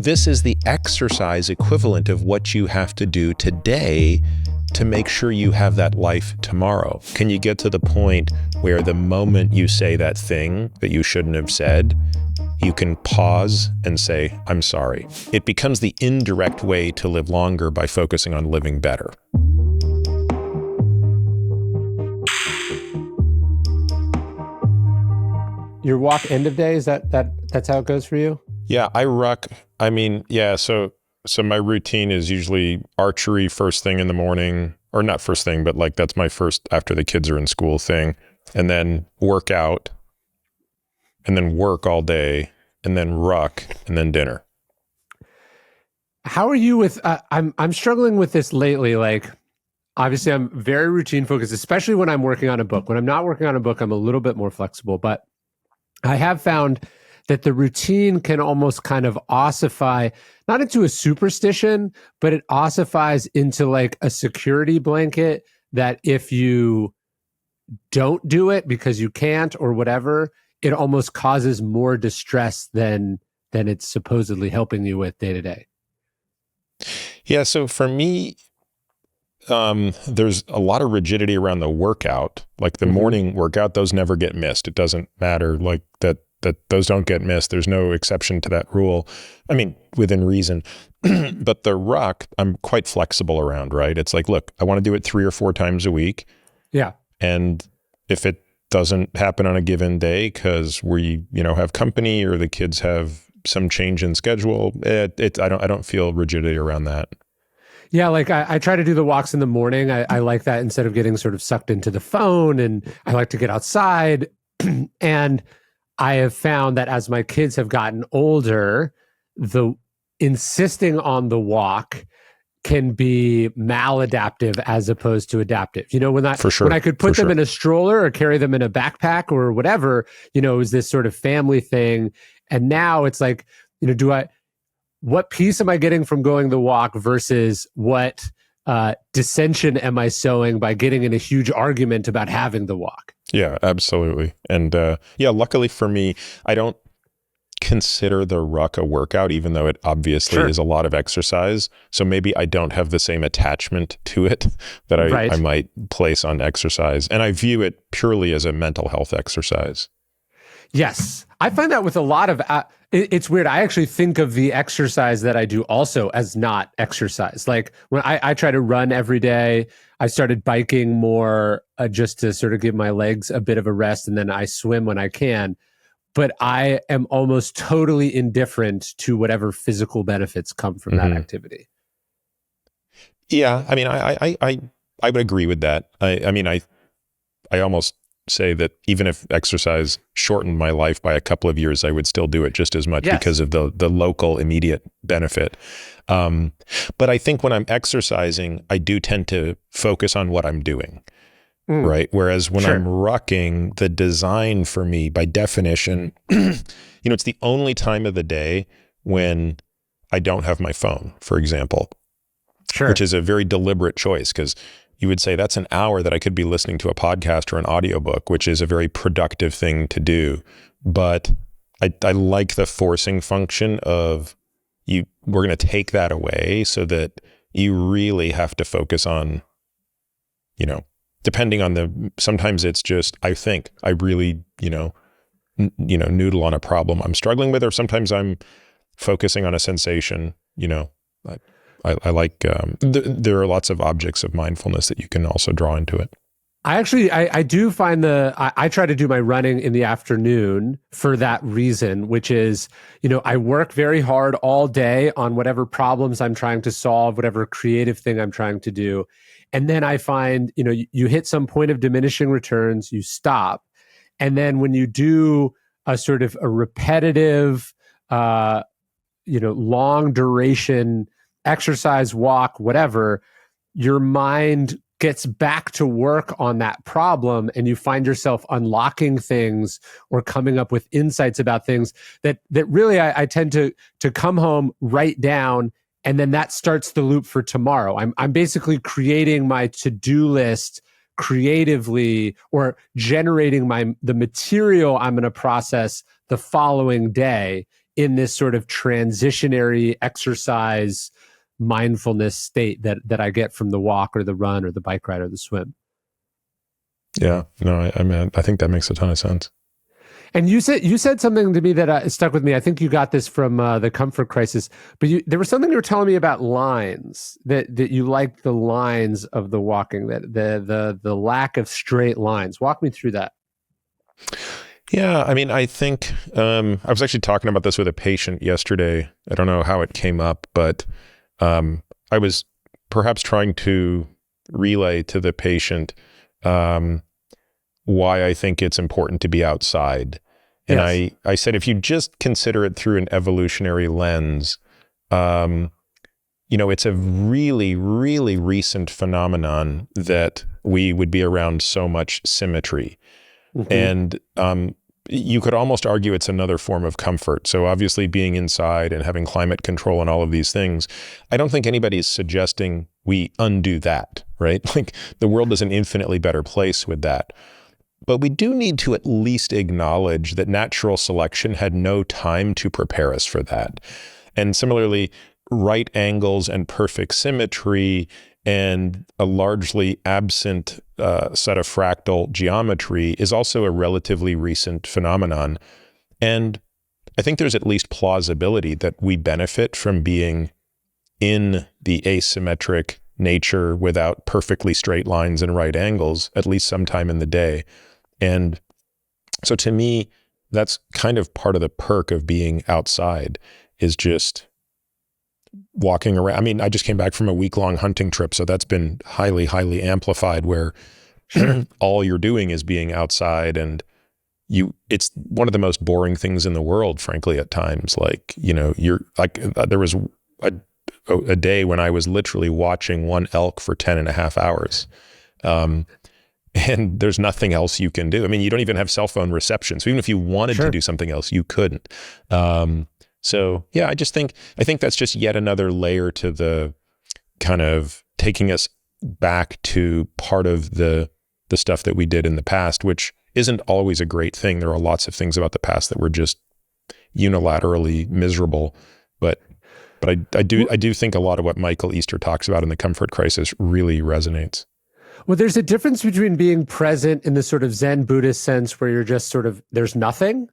this is the exercise equivalent of what you have to do today to make sure you have that life tomorrow. Can you get to the point where the moment you say that thing that you shouldn't have said, you can pause and say, I'm sorry. It becomes the indirect way to live longer by focusing on living better. Your walk end of day, that's how it goes for you? Yeah, I ruck. So my routine is usually archery first thing in the morning, or not first thing, but like that's my first after the kids are in school thing, and then work out, and then work all day, and then ruck, and then dinner. How are you with, I'm struggling with this lately. Like, obviously I'm very routine focused, especially when I'm working on a book. When I'm not working on a book, I'm a little bit more flexible, but I have found that the routine can almost kind of ossify, not into a superstition, but it ossifies into like a security blanket that if you don't do it because you can't or whatever, it almost causes more distress than it's supposedly helping you with day to day. Yeah, so for me, there's a lot of rigidity around the workout. Like the morning workout, those never get missed. It doesn't matter, like that those don't get missed. There's no exception to that rule. I mean, within reason. But the ruck, I'm quite flexible around, right? It's like, look, I want to do it 3 or 4 times a week. Yeah. And if it doesn't happen on a given day because we, have company or the kids have some change in schedule, I don't feel rigidity around that. Yeah, like I try to do the walks in the morning. I like that instead of getting sort of sucked into the phone, and I like to get outside. And I have found that as my kids have gotten older, the insisting on the walk can be maladaptive as opposed to adaptive. When I could put them in a stroller or carry them in a backpack or whatever, it was this sort of family thing. And now it's like, what piece am I getting from going the walk versus what dissension am I sowing by getting in a huge argument about having the walk? Yeah, absolutely. And luckily for me, I don't consider the ruck a workout, even though it obviously is a lot of exercise. So maybe I don't have the same attachment to it that I might place on exercise. And I view it purely as a mental health exercise. Yes. I find that with a lot of, it's weird. I actually think of the exercise that I do also as not exercise. Like when I try to run every day, I started biking more just to sort of give my legs a bit of a rest. And then I swim when I can. But I am almost totally indifferent to whatever physical benefits come from that activity. Yeah. I mean, I would agree with that. I almost say that even if exercise shortened my life by a couple of years, I would still do it just as much because of the local immediate benefit. But I think when I'm exercising, I do tend to focus on what I'm doing, right? Whereas when I'm rucking, the design for me, by definition, it's the only time of the day when I don't have my phone, for example, which is a very deliberate choice because you would say that's an hour that I could be listening to a podcast or an audiobook, which is a very productive thing to do. But I like the forcing function of we're going to take that away so that you really have to focus on, depending on sometimes it's just, I think I really, noodle on a problem I'm struggling with, or sometimes I'm focusing on a sensation, I like, there are lots of objects of mindfulness that you can also draw into it. I do find I try to do my running in the afternoon for that reason, which is, I work very hard all day on whatever problems I'm trying to solve, whatever creative thing I'm trying to do. And then I find, you hit some point of diminishing returns, you stop. And then when you do a sort of a repetitive, long duration exercise, walk, whatever, your mind gets back to work on that problem and you find yourself unlocking things or coming up with insights about things that really I tend to come home, write down, and then that starts the loop for tomorrow. I'm basically creating my to-do list creatively or generating the material I'm going to process the following day in this sort of transitionary exercise mindfulness state that I get from the walk or the run or the bike ride or the swim. Yeah, no, I mean, I think that makes a ton of sense. And you said something to me that stuck with me. I think you got this from the comfort crisis, but there was something you were telling me about lines, that you liked the lines of the walking, that the lack of straight lines. Walk me through that. Yeah, I mean, I think I was actually talking about this with a patient yesterday. I don't know how it came up, but I was perhaps trying to relay to the patient why I think it's important to be outside. And Yes. I said, if you just consider it through an evolutionary lens, it's a really, really recent phenomenon that we would be around so much symmetry. Mm-hmm. And you could almost argue it's another form of comfort. So obviously being inside and having climate control and all of these things, I don't think anybody's suggesting we undo that, right? Like the world is an infinitely better place with that. But we do need to at least acknowledge that natural selection had no time to prepare us for that. And similarly, right angles and perfect symmetry and a largely absent set of fractal geometry is also a relatively recent phenomenon. And I think there's at least plausibility that we benefit from being in the asymmetric nature without perfectly straight lines and right angles, at least sometime in the day. And so to me, that's kind of part of the perk of being outside, is just walking around. I mean, I just came back from a week-long hunting trip, so that's been highly, highly amplified, where Sure. all you're doing is being outside, and it's one of the most boring things in the world, frankly, at times. Like, you're like, there was a day when I was literally watching one elk for 10 and a half hours. And there's nothing else you can do. I mean, you don't even have cell phone reception. So even if you wanted to do something else, you couldn't. So yeah, I think that's just yet another layer to the kind of taking us back to part of the stuff that we did in the past, which isn't always a great thing. There are lots of things about the past that were just unilaterally miserable. But I do think a lot of what Michael Easter talks about in the comfort crisis really resonates. Well, there's a difference between being present in the sort of Zen Buddhist sense, where you're just sort of, there's nothing,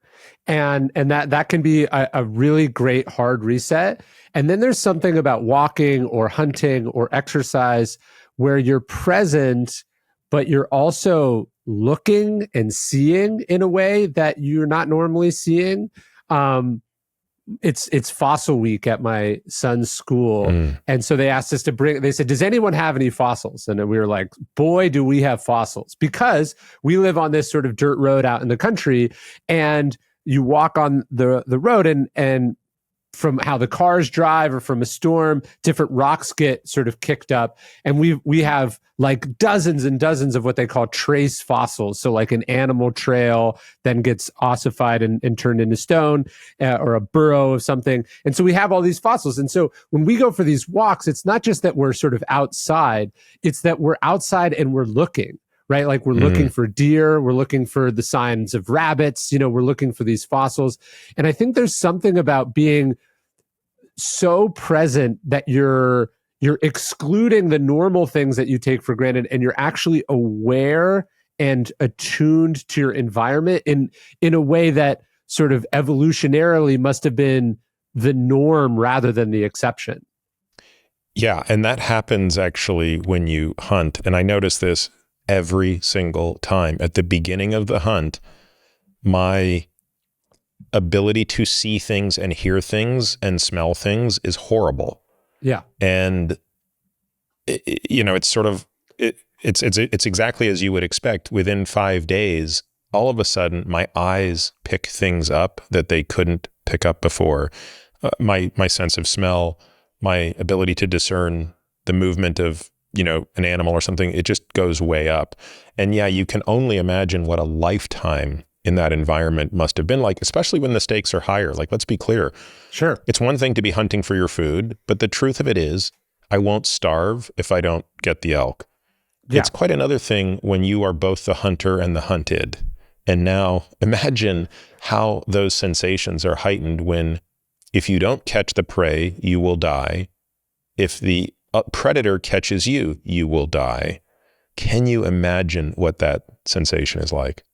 and that can be a really great hard reset. And then there's something about walking or hunting or exercise where you're present, but you're also looking and seeing in a way that you're not normally seeing. It's fossil week at my son's school. And so they asked us they said, does anyone have any fossils? And we were like, boy, do we have fossils, because we live on this sort of dirt road out in the country, and you walk on the road, and from how the cars drive or from a storm, different rocks get sort of kicked up. And we have like dozens and dozens of what they call trace fossils. So like an animal trail then gets ossified and turned into stone, or a burrow of something. And so we have all these fossils. And so when we go for these walks, it's not just that we're sort of outside, it's that we're outside and we're looking. Right? Like we're looking for deer, we're looking for the signs of rabbits, we're looking for these fossils. And I think there's something about being so present that you're excluding the normal things that you take for granted, and you're actually aware and attuned to your environment in a way that sort of evolutionarily must have been the norm rather than the exception. Yeah, and that happens actually when you hunt. And I notice this every single time. At the beginning of the hunt, my ability to see things and hear things and smell things is horrible. Yeah. And it's sort of it's exactly as you would expect. Within 5 days, all of a sudden my eyes pick things up that they couldn't pick up before. My sense of smell, my ability to discern the movement of an animal or something, it just goes way up. And yeah, you can only imagine what a lifetime in that environment must have been like, especially when the stakes are higher. Like, let's be clear. Sure. It's one thing to be hunting for your food, but the truth of it is, I won't starve if I don't get the elk. Yeah. It's quite another thing when you are both the hunter and the hunted. And now imagine how those sensations are heightened when if you don't catch the prey, you will die. If the predator catches you, you will die. Can you imagine what that sensation is like?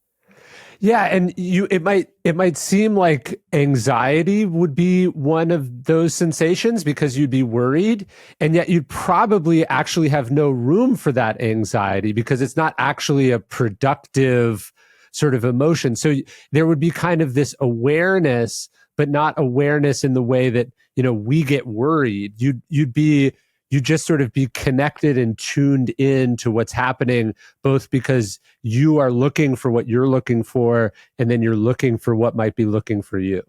Yeah, and it might seem like anxiety would be one of those sensations because you'd be worried, and yet you'd probably actually have no room for that anxiety because it's not actually a productive sort of emotion. So there would be kind of this awareness, but not awareness in the way that, we get worried. You'd just sort of be connected and tuned in to what's happening, both because you are looking for what you're looking for, and then you're looking for what might be looking for you.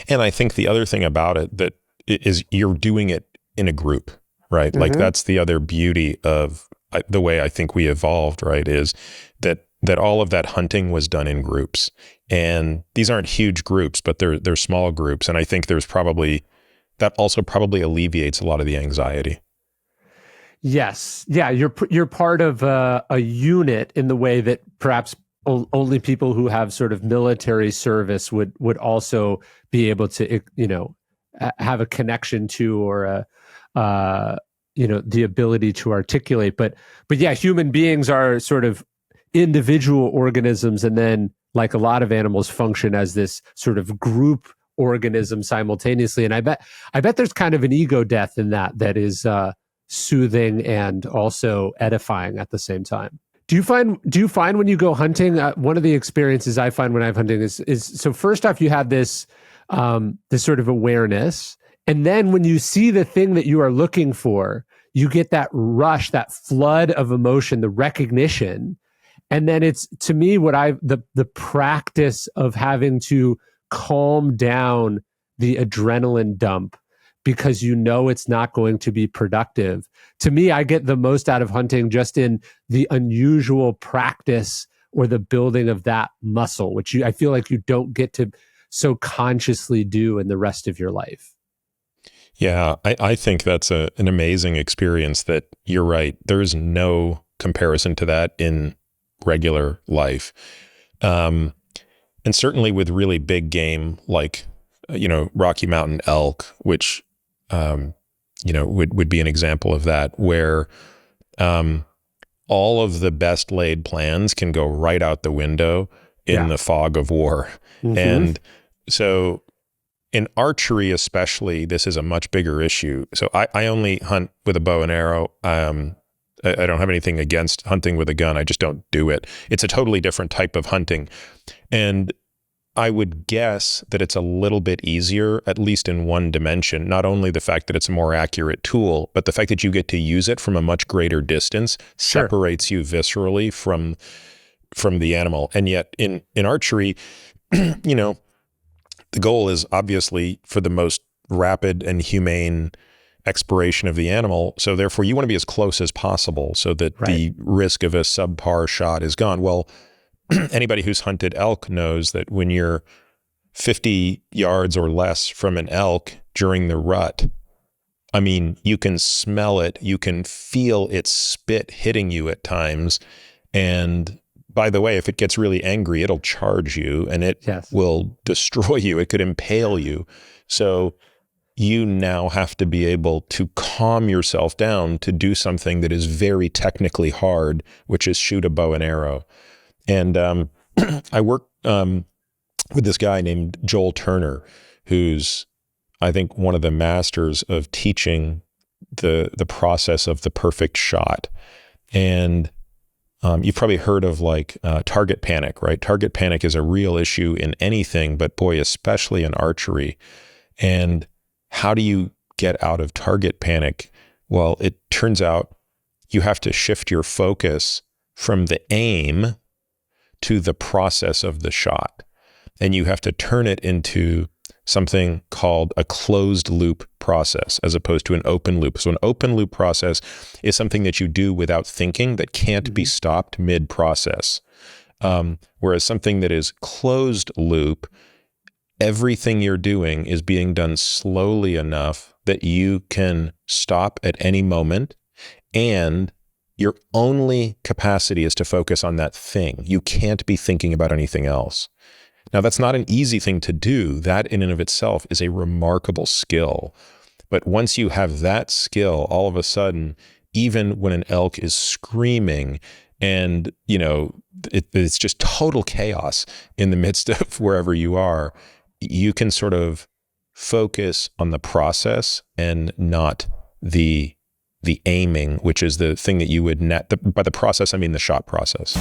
And I think the other thing about it that is you're doing it in a group, right? Mm-hmm. Like that's the other beauty of the way I think we evolved, right? Is that all of that hunting was done in groups. And these aren't huge groups, but they're small groups. And I think that also probably alleviates a lot of the anxiety. Yes. Yeah. You're part of a unit in the way that perhaps only people who have sort of military service would also be able to, have a connection to, or the ability to articulate. But yeah, human beings are sort of individual organisms, and then, like a lot of animals, function as this sort of group organism simultaneously. And I bet there's kind of an ego death in that is soothing and also edifying at the same time. Do you find when you go hunting, one of the experiences I find when I'm hunting is so first off, you have this sort of awareness, and then when you see the thing that you are looking for, you get that rush, that flood of emotion, the recognition. And then it's, to me, the practice of having to calm down the adrenaline dump because it's not going to be productive. To me, I get the most out of hunting just in the unusual practice or the building of that muscle, which I feel like you don't get to so consciously do in the rest of your life. Yeah, I think that's an amazing experience that you're right. There is no comparison to that in regular life. And certainly with really big game like, Rocky Mountain elk, which, would be an example of that, where all of the best laid plans can go right out the window in the fog of war. Mm-hmm. And so in archery especially, this is a much bigger issue. So I only hunt with a bow and arrow. I don't have anything against hunting with a gun. I just don't do it. It's a totally different type of hunting. And I would guess that it's a little bit easier, at least in one dimension. Not only the fact that it's a more accurate tool, but the fact that you get to use it from a much greater distance separates you viscerally from the animal. And yet in archery, the goal is obviously for the most rapid and humane expiration of the animal. So therefore you want to be as close as possible so that the risk of a subpar shot is gone. Well, anybody who's hunted elk knows that when you're 50 yards or less from an elk during the rut, I mean, you can smell it, you can feel its spit hitting you at times. And by the way, if it gets really angry, it'll charge you and it will destroy you. It could impale you. So you now have to be able to calm yourself down to do something that is very technically hard, which is shoot a bow and arrow. And I work with this guy named Joel Turner, who's, I think, one of the masters of teaching the process of the perfect shot. And you've probably heard of target panic, right? Target panic is a real issue in anything, but boy, especially in archery. And how do you get out of target panic? Well, it turns out you have to shift your focus from the aim to the process of the shot. And you have to turn it into something called a closed loop process as opposed to an open loop. So an open loop process is something that you do without thinking that can't be stopped mid-process. Whereas something that is closed loop, everything you're doing is being done slowly enough that you can stop at any moment, and your only capacity is to focus on that thing. You can't be thinking about anything else. Now, that's not an easy thing to do. That in and of itself is a remarkable skill. But once you have that skill, all of a sudden, even when an elk is screaming and, it's just total chaos in the midst of wherever you are, you can sort of focus on the process and not the aiming, which is the thing that you would by the process, I mean the shot process.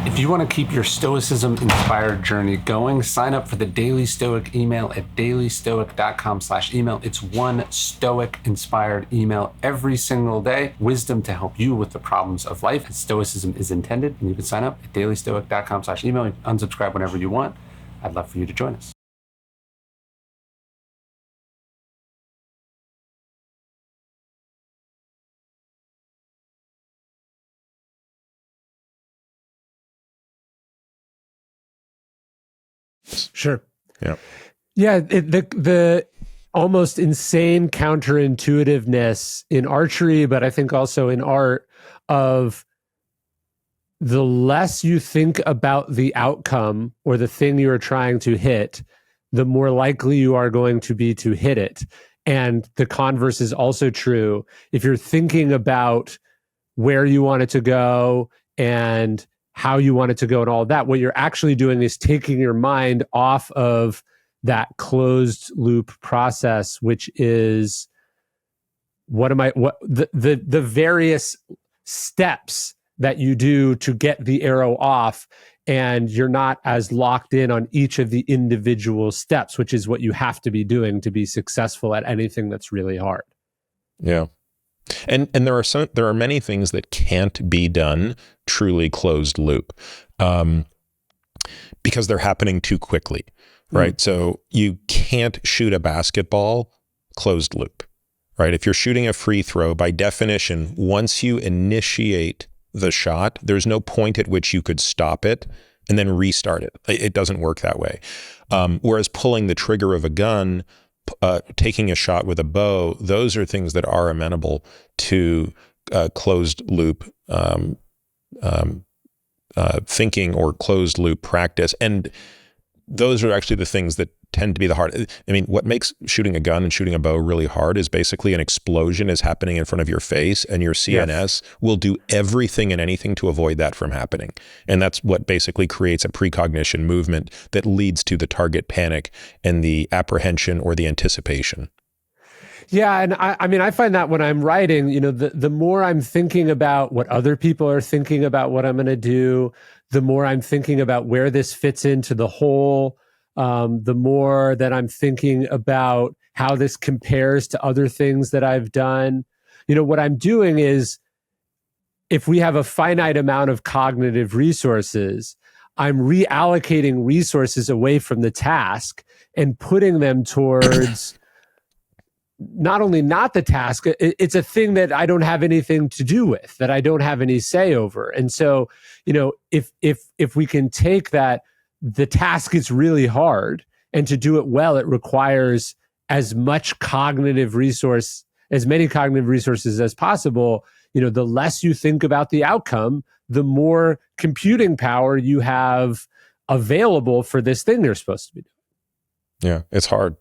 If you want to keep your Stoicism-inspired journey going, sign up for the Daily Stoic email at dailystoic.com/email. It's one Stoic-inspired email every single day. Wisdom to help you with the problems of life. Stoicism is intended, and you can sign up at dailystoic.com/email. You can unsubscribe whenever you want. I'd love for you to join us. Sure. Yeah. Yeah. The almost insane counterintuitiveness in archery, but I think also in art, of the less you think about the outcome or the thing you're trying to hit, the more likely you are going to be to hit it. And the converse is also true. If you're thinking about where you want it to go and how you want it to go and all of that, what you're actually doing is taking your mind off of that closed loop process, which is the various steps that you do to get the arrow off, and you're not as locked in on each of the individual steps, which is what you have to be doing to be successful at anything that's really hard. Yeah. And there are many things that can't be done truly closed loop, because they're happening too quickly, right? So you can't shoot a basketball closed loop, right? If you're shooting a free throw, by definition, once you initiate the shot, there's no point at which you could stop it and then restart it. It doesn't work that way. Whereas pulling the trigger of a gun, taking a shot with a bow, those are things that are amenable to closed loop thinking or closed loop practice. And those are actually the things that tend to be the hard. I mean, what makes shooting a gun and shooting a bow really hard is basically an explosion is happening in front of your face, and your CNS will do everything and anything to avoid that from happening. And that's what basically creates a precognition movement that leads to the target panic and the apprehension or the anticipation. Yeah, and I mean, I find that when I'm writing, the more I'm thinking about what other people are thinking about what I'm going to do, the more I'm thinking about where this fits into the whole, the more that I'm thinking about how this compares to other things that I've done. What I'm doing is, if we have a finite amount of cognitive resources, I'm reallocating resources away from the task and putting them towards not only not the task, it's a thing that I don't have anything to do with, that I don't have any say over. And so, if we can take that, the task is really hard, and to do it well, it requires as many cognitive resources as possible. The less you think about the outcome, the more computing power you have available for this thing you're supposed to be doing. Yeah, it's hard.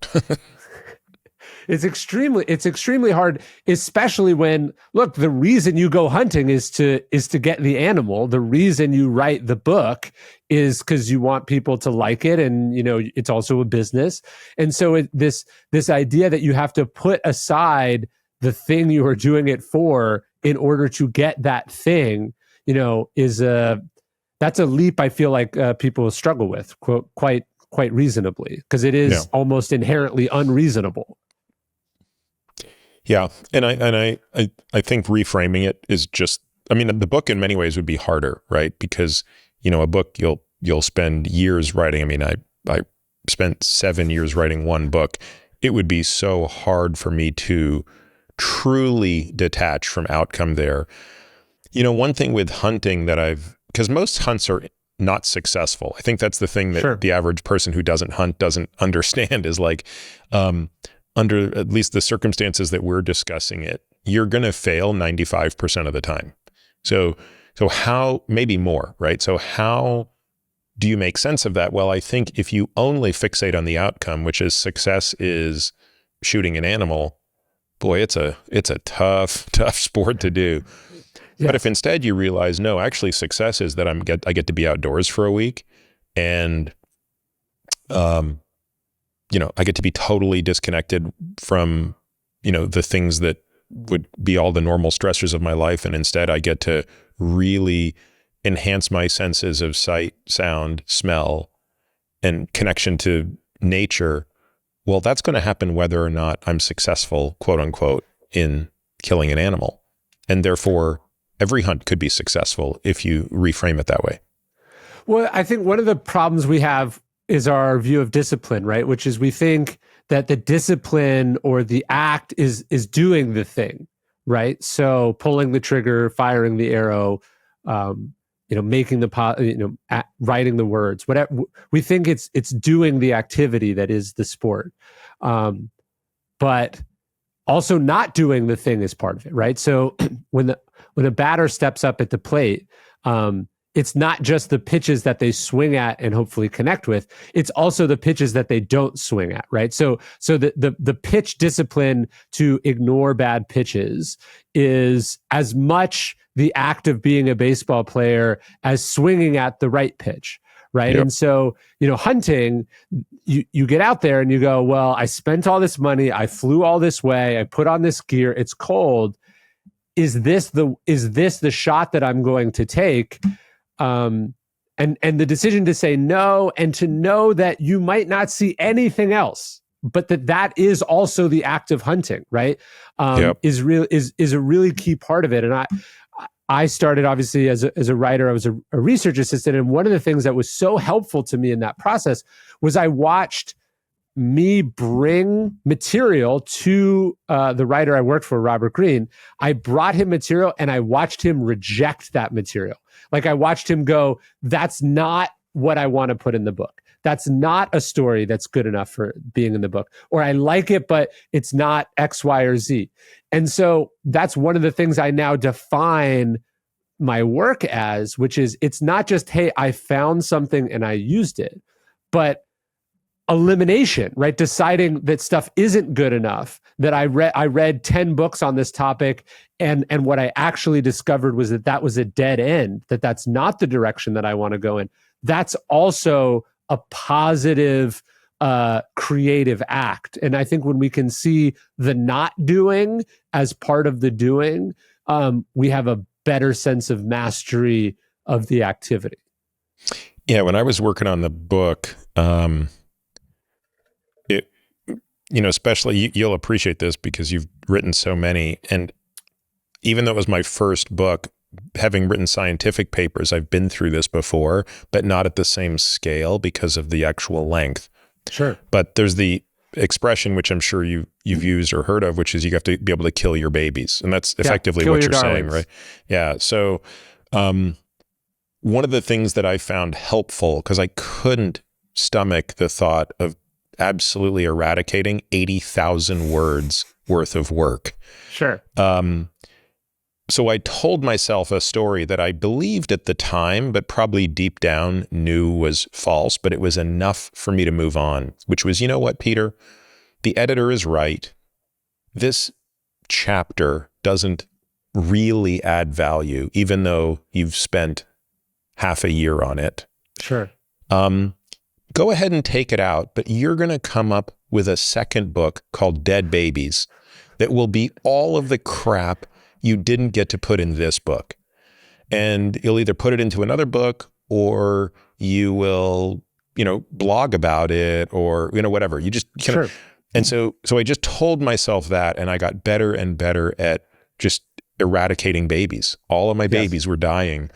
It's extremely hard, especially when, look, the reason you go hunting is to get the animal. The reason you write the book is because you want people to like it, and it's also a business. And so this idea that you have to put aside the thing you are doing it for in order to get that thing, that's a leap I feel like people struggle with quite reasonably, because it is almost inherently unreasonable. Yeah, and I think reframing it is just, I mean, the book in many ways would be harder, right? Because a book you'll spend years writing. I mean, I spent 7 years writing one book. It would be so hard for me to truly detach from outcome there. One thing with hunting because most hunts are not successful. I think that's the thing that the average person who doesn't hunt doesn't understand, is like, under at least the circumstances that we're discussing it, you're going to fail 95% of the time. So how, maybe more, right? So how do you make sense of that? Well, I think if you only fixate on the outcome, which is success is shooting an animal, boy, it's a tough sport to do. Yes. But if instead you realize, no, actually success is that I get to be outdoors for a week, and I get to be totally disconnected from, the things that would be all the normal stressors of my life. And instead I get to really enhance my senses of sight, sound, smell, and connection to nature. Well, that's going to happen whether or not I'm successful, quote unquote, in killing an animal. And therefore, every hunt could be successful if you reframe it that way. Well, I think one of the problems we have is our view of discipline, right? Which is we think that the discipline or the act is doing the thing, right? So pulling the trigger, firing the arrow, making the writing the words, whatever. We think it's doing the activity that is the sport, but also not doing the thing is part of it, right? So when a batter steps up at the plate, it's not just the pitches that they swing at and hopefully connect with. It's also the pitches that they don't swing at, right? So the pitch discipline to ignore bad pitches is as much the act of being a baseball player as swinging at the right pitch, right? Yep. And so, hunting, you get out there and you go, well, I spent all this money, I flew all this way, I put on this gear, it's cold. Is this the shot that I'm going to take? And the decision to say no, and to know that you might not see anything else, but that is also the act of hunting, right? Is a really key part of it. And I started obviously as a writer. I was a research assistant, and one of the things that was so helpful to me in that process was I watched me bring material to the writer I worked for, Robert Greene. I brought him material and I watched him reject that material. Like I watched him go, that's not what I want to put in the book. That's not a story that's good enough for being in the book. Or I like it, but it's not X, Y, or Z. And so that's one of the things I now define my work as, which is it's not just, hey, I found something and I used it, but elimination, right? Deciding that stuff isn't good enough, that I read 10 books on this topic, and what I actually discovered was that was a dead end, that's not the direction that I want to go in. That's also a positive, creative act. And I think when we can see the not doing as part of the doing, we have a better sense of mastery of the activity. Yeah, when I was working on the book, especially you'll appreciate this because you've written so many. And even though it was my first book, having written scientific papers, I've been through this before, but not at the same scale because of the actual length. Sure. But there's the expression, which I'm sure you've used or heard of, which is you have to be able to kill your babies. And that's effectively what you're saying, right? Yeah. So one of the things that I found helpful, because I couldn't stomach the thought of absolutely eradicating 80,000 words worth of work. Sure. So I told myself a story that I believed at the time, but probably deep down knew was false, but it was enough for me to move on, which was, you know what, Peter? The editor is right. This chapter doesn't really add value, even though you've spent half a year on it. Sure. Go ahead and take it out, but you're going to come up with a second book called Dead Babies that will be all of the crap you didn't get to put in this book. And you'll either put it into another book or you will, blog about it or, whatever. You just kind of, and so I just told myself that, and I got better and better at just eradicating babies. All of my babies were dying.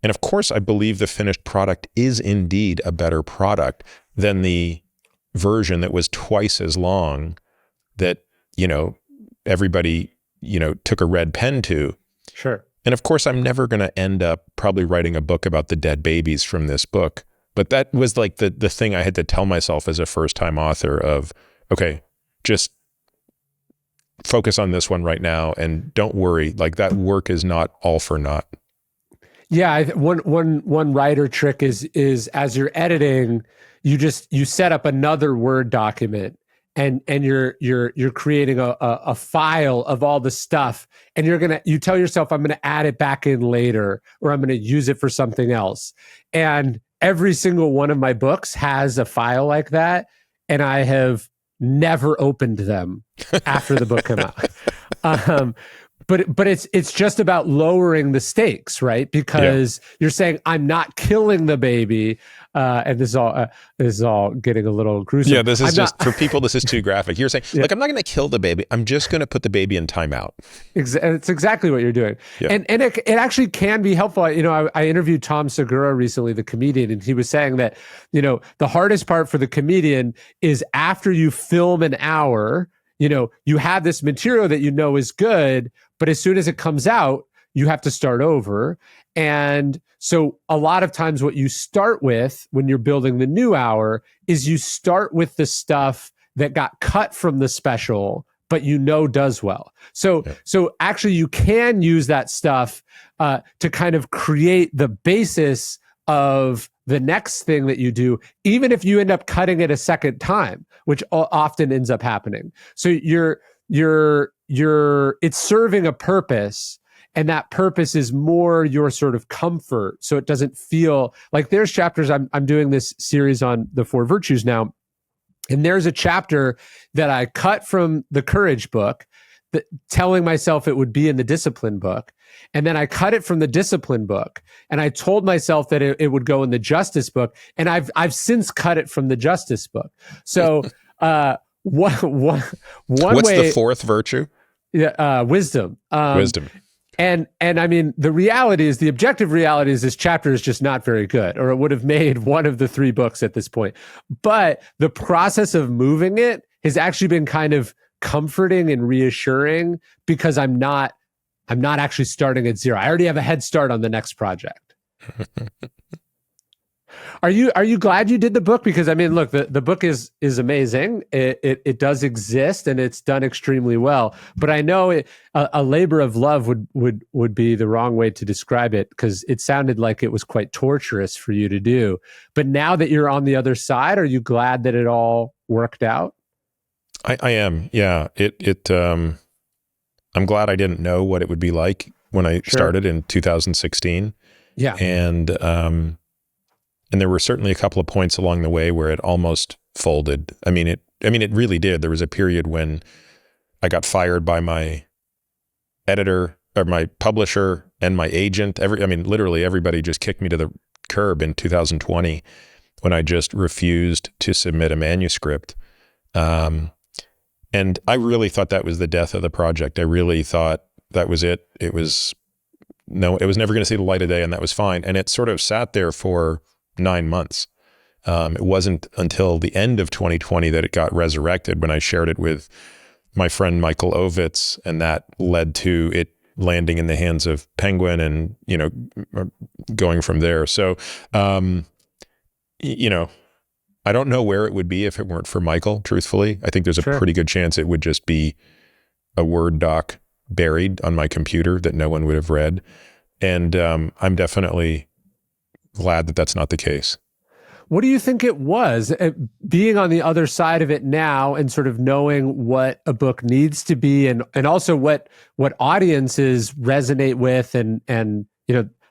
And of course, I believe the finished product is indeed a better product than the version that was twice as long that, everybody, took a red pen to. Sure. And of course, I'm never going to end up probably writing a book about the dead babies from this book. But that was like the thing I had to tell myself as a first-time author of, okay, just focus on this one right now and don't worry, like that work is not all for naught. Yeah, one writer trick is as you're editing, you set up another Word document, and you're creating a file of all the stuff, and you tell yourself, I'm gonna add it back in later, or I'm gonna use it for something else. And every single one of my books has a file like that, and I have never opened them after the book came out. Um, but it's just about lowering the stakes, right? Because you're saying, I'm not killing the baby, and this is all getting a little gruesome. Yeah, this is for people. This is too graphic. You're saying, like, I'm not going to kill the baby. I'm just going to put the baby in timeout. It's exactly what you're doing, and it actually can be helpful. I interviewed Tom Segura recently, the comedian, and he was saying that the hardest part for the comedian is after you film an hour. You have this material that is good, but as soon as it comes out, you have to start over. And so a lot of times what you start with when you're building the new hour is you start with the stuff that got cut from the special, but does well. So actually you can use that stuff to kind of create the basis of the next thing that you do, even if you end up cutting it a second time, which often ends up happening. So it's serving a purpose, and that purpose is more your sort of comfort. So it doesn't feel like there's chapters. I'm doing this series on the 4 virtues now, and there's a chapter that I cut from the courage book, telling myself it would be in the discipline book. And then I cut it from the discipline book, and I told myself that it would go in the justice book. And I've since cut it from the justice book. So what's the 4th virtue? Yeah, wisdom. Wisdom. And I mean, the objective reality is this chapter is just not very good, or it would have made one of the 3 books at this point. But the process of moving it has actually been kind of comforting and reassuring, because I'm not actually starting at zero. I already have a head start on the next project. Are you glad you did the book? Because I mean, look, the book is amazing. It does exist, and it's done extremely well. But I know a labor of love would be the wrong way to describe it, because it sounded like it was quite torturous for you to do. But now that you're on the other side, are you glad that it all worked out? I am. Yeah. I'm glad I didn't know what it would be like when I started in 2016. Yeah. And there were certainly a couple of points along the way where it almost folded. I mean, it really did. There was a period when I got fired by my editor, or my publisher, and my agent. Literally everybody just kicked me to the curb in 2020 when I just refused to submit a manuscript. And I really thought that was the death of the project. I really thought that was it. It was never going to see the light of day, and that was fine. And it sort of sat there for 9 months. It wasn't until the end of 2020 that it got resurrected, when I shared it with my friend Michael Ovitz, and that led to it landing in the hands of Penguin, and going from there. So I don't know where it would be if it weren't for Michael, truthfully. I think there's a pretty good chance it would just be a Word doc buried on my computer that no one would have read. And I'm definitely glad that that's not the case. What do you think it was, being on the other side of it now, and sort of knowing what a book needs to be, and also what audiences resonate with, and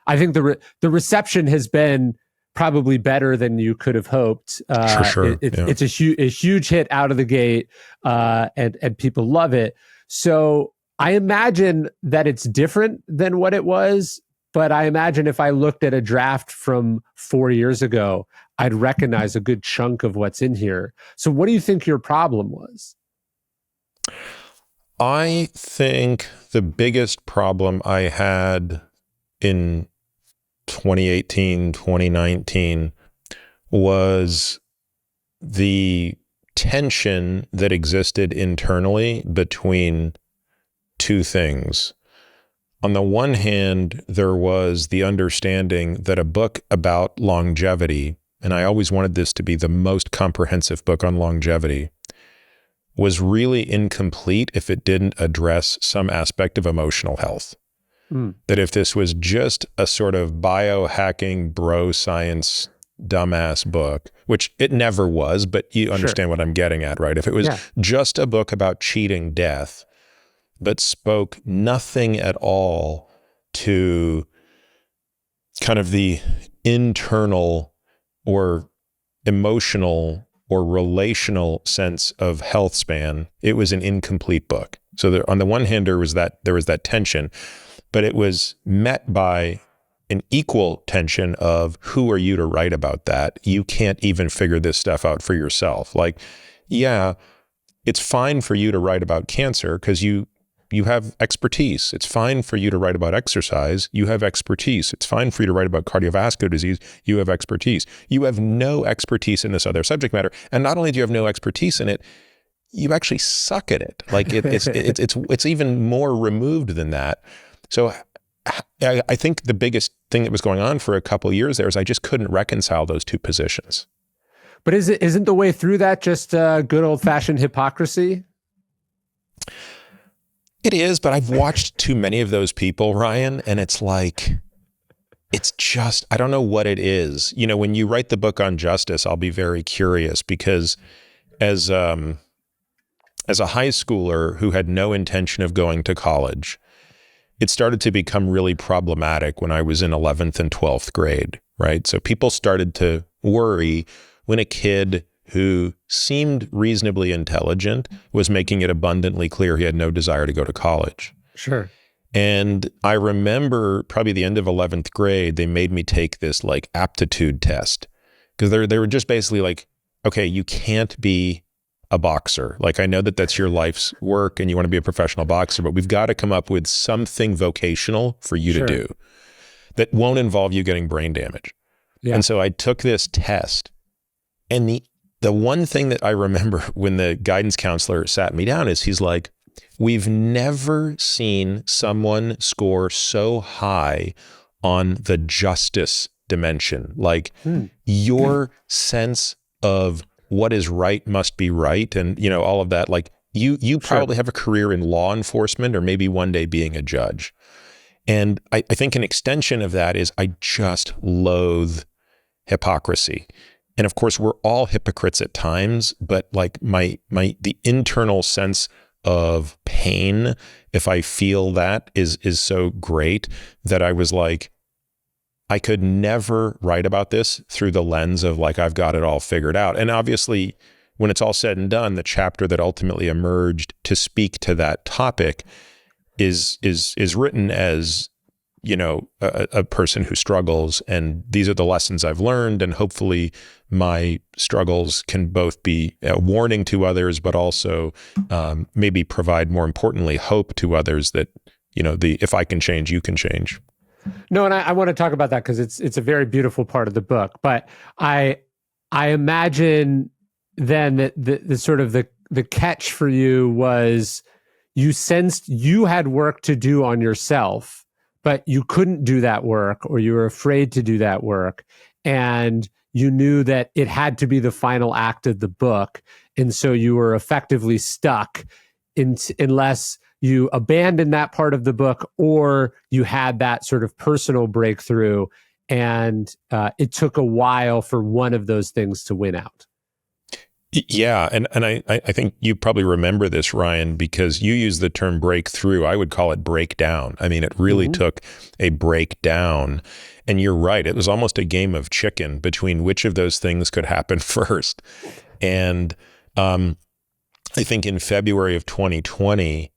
I think the reception has been probably better than you could have hoped. For sure. It's a huge hit out of the gate, and people love it. So I imagine that it's different than what it was, but I imagine if I looked at a draft from 4 years ago, I'd recognize a good chunk of what's in here. So what do you think your problem was? I think the biggest problem I had in 2018, 2019 was the tension that existed internally between 2 things. On the one hand, there was the understanding that a book about longevity, and I always wanted this to be the most comprehensive book on longevity, was really incomplete if it didn't address some aspect of emotional health. Mm. That if this was just a sort of biohacking bro science dumbass book, which it never was, but you understand what I'm getting at, right? If it was just a book about cheating death, but spoke nothing at all to kind of the internal or emotional or relational sense of health span, it was an incomplete book. So there, on the one hand, there was that tension, but it was met by an equal tension of who are you to write about that? You can't even figure this stuff out for yourself. Like, yeah, it's fine for you to write about cancer because you have expertise. It's fine for you to write about exercise. You have expertise. It's fine for you to write about cardiovascular disease. You have expertise. You have no expertise in this other subject matter. And not only do you have no expertise in it, you actually suck at it. Like it's even more removed than that. So I think the biggest thing that was going on for a couple of years there is I just couldn't reconcile those two positions. But isn't the way through that just good old fashioned hypocrisy? It is, but I've watched too many of those people, Ryan, and it's like, it's just, I don't know what it is. You know, when you write the book on justice, I'll be very curious because as a high schooler who had no intention of going to college, it started to become really problematic when I was in 11th and 12th grade, right? So people started to worry when a kid who seemed reasonably intelligent was making it abundantly clear he had no desire to go to college. Sure. And I remember probably the end of 11th grade, they made me take this like aptitude test because they were just basically like, okay, you can't be a boxer. Like, I know that that's your life's work and you want to be a professional boxer, but we've got to come up with something vocational for you to do that won't involve you getting brain damage. Yeah. And so I took this test, and the one thing that I remember when the guidance counselor sat me down is he's like, we've never seen someone score so high on the justice dimension. Like your sense of what is right must be right. And, you know, all of that, like you probably have a career in law enforcement or maybe one day being a judge. And I think an extension of that is I just loathe hypocrisy. And of course, we're all hypocrites at times, but like the internal sense of pain, if I feel that is so great that I was like, I could never write about this through the lens of like, I've got it all figured out. And obviously, when it's all said and done, the chapter that ultimately emerged to speak to that topic is written as, you know, a person who struggles, and these are the lessons I've learned, and hopefully my struggles can both be a warning to others, but also maybe provide, more importantly, hope to others that, you know, if I can change, you can change. No, and I want to talk about that because it's a very beautiful part of the book. But I imagine then that the sort of the catch for you was you sensed you had work to do on yourself, but you couldn't do that work, or you were afraid to do that work, and you knew that it had to be the final act of the book, and so you were effectively stuck unless you abandoned that part of the book or you had that sort of personal breakthrough, and it took a while for one of those things to win out. Yeah. And I think you probably remember this, Ryan, because you use the term breakthrough. I would call it breakdown. I mean, it really took a breakdown. And you're right. It was almost a game of chicken between which of those things could happen first. And I think in February of 2020,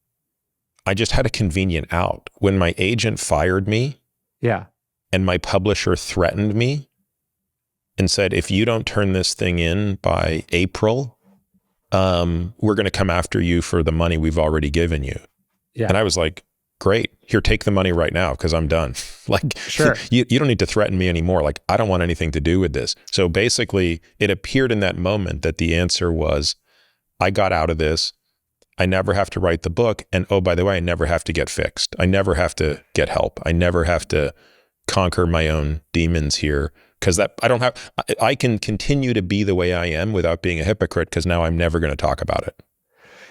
I just had a convenient out. When my agent fired me, and my publisher threatened me and said, if you don't turn this thing in by April, we're going to come after you for the money we've already given you. Yeah. And I was like, great, here, take the money right now because I'm done. Like, you don't need to threaten me anymore. Like, I don't want anything to do with this. So basically, it appeared in that moment that the answer was, I got out of this. I never have to write the book. And oh, by the way, I never have to get fixed. I never have to get help. I never have to conquer my own demons here, because I can continue to be the way I am without being a hypocrite, because now I'm never going to talk about it.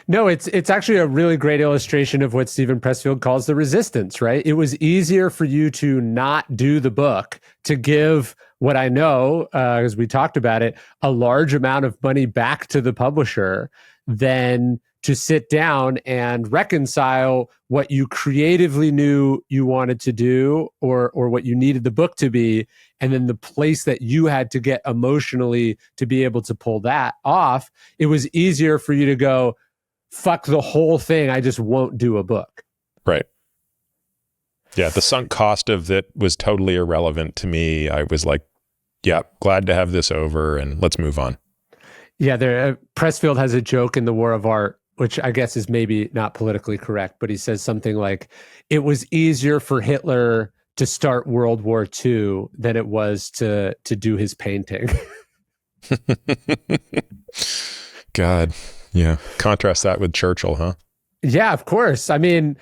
No, it's actually a really great illustration of what Stephen Pressfield calls the resistance, right? It was easier for you to not do the book, to give what I know, as we talked about it, a large amount of money back to the publisher than to sit down and reconcile what you creatively knew you wanted to do, or what you needed the book to be, and then the place that you had to get emotionally to be able to pull that off. It was easier for you to go, fuck the whole thing, I just won't do a book. Right. Yeah, the sunk cost of it was totally irrelevant to me. I was like, yeah, glad to have this over and let's move on. Yeah, Pressfield has a joke in The War of Art, which I guess is maybe not politically correct, but he says something like, it was easier for Hitler to start World War II than it was to do his painting. God, yeah. Contrast that with Churchill, huh? Yeah, of course. I mean,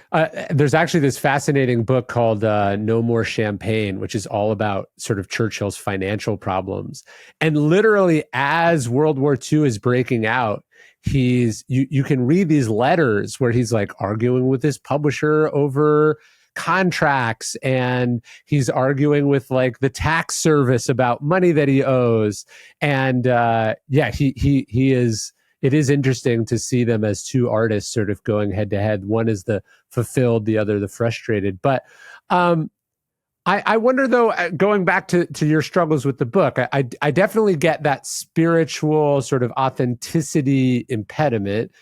there's actually this fascinating book called No More Champagne, which is all about sort of Churchill's financial problems. And literally, as World War II is breaking out, you can read these letters where he's like arguing with his publisher over contracts, and he's arguing with like the tax service about money that he owes. And he is. It is interesting to see them as two artists sort of going head to head. One is the fulfilled, the other the frustrated. But I wonder, though, going back to your struggles with the book, I definitely get that spiritual sort of authenticity impediment.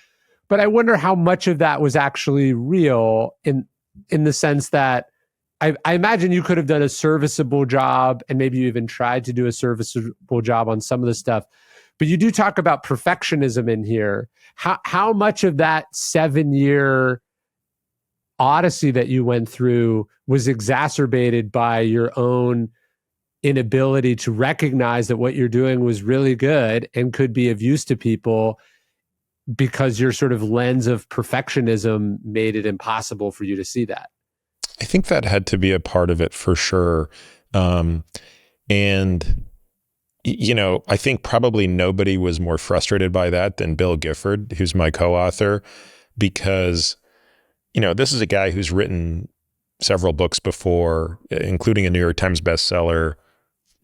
But I wonder how much of that was actually real in the sense that I imagine you could have done a serviceable job, and maybe you even tried to do a serviceable job on some of the stuff. But you do talk about perfectionism in here. How much of that 7-year odyssey that you went through was exacerbated by your own inability to recognize that what you're doing was really good and could be of use to people, because your sort of lens of perfectionism made it impossible for you to see that? I think that had to be a part of it for sure. And I think probably nobody was more frustrated by that than Bill Gifford, who's my co-author, because, this is a guy who's written several books before, including a New York Times bestseller.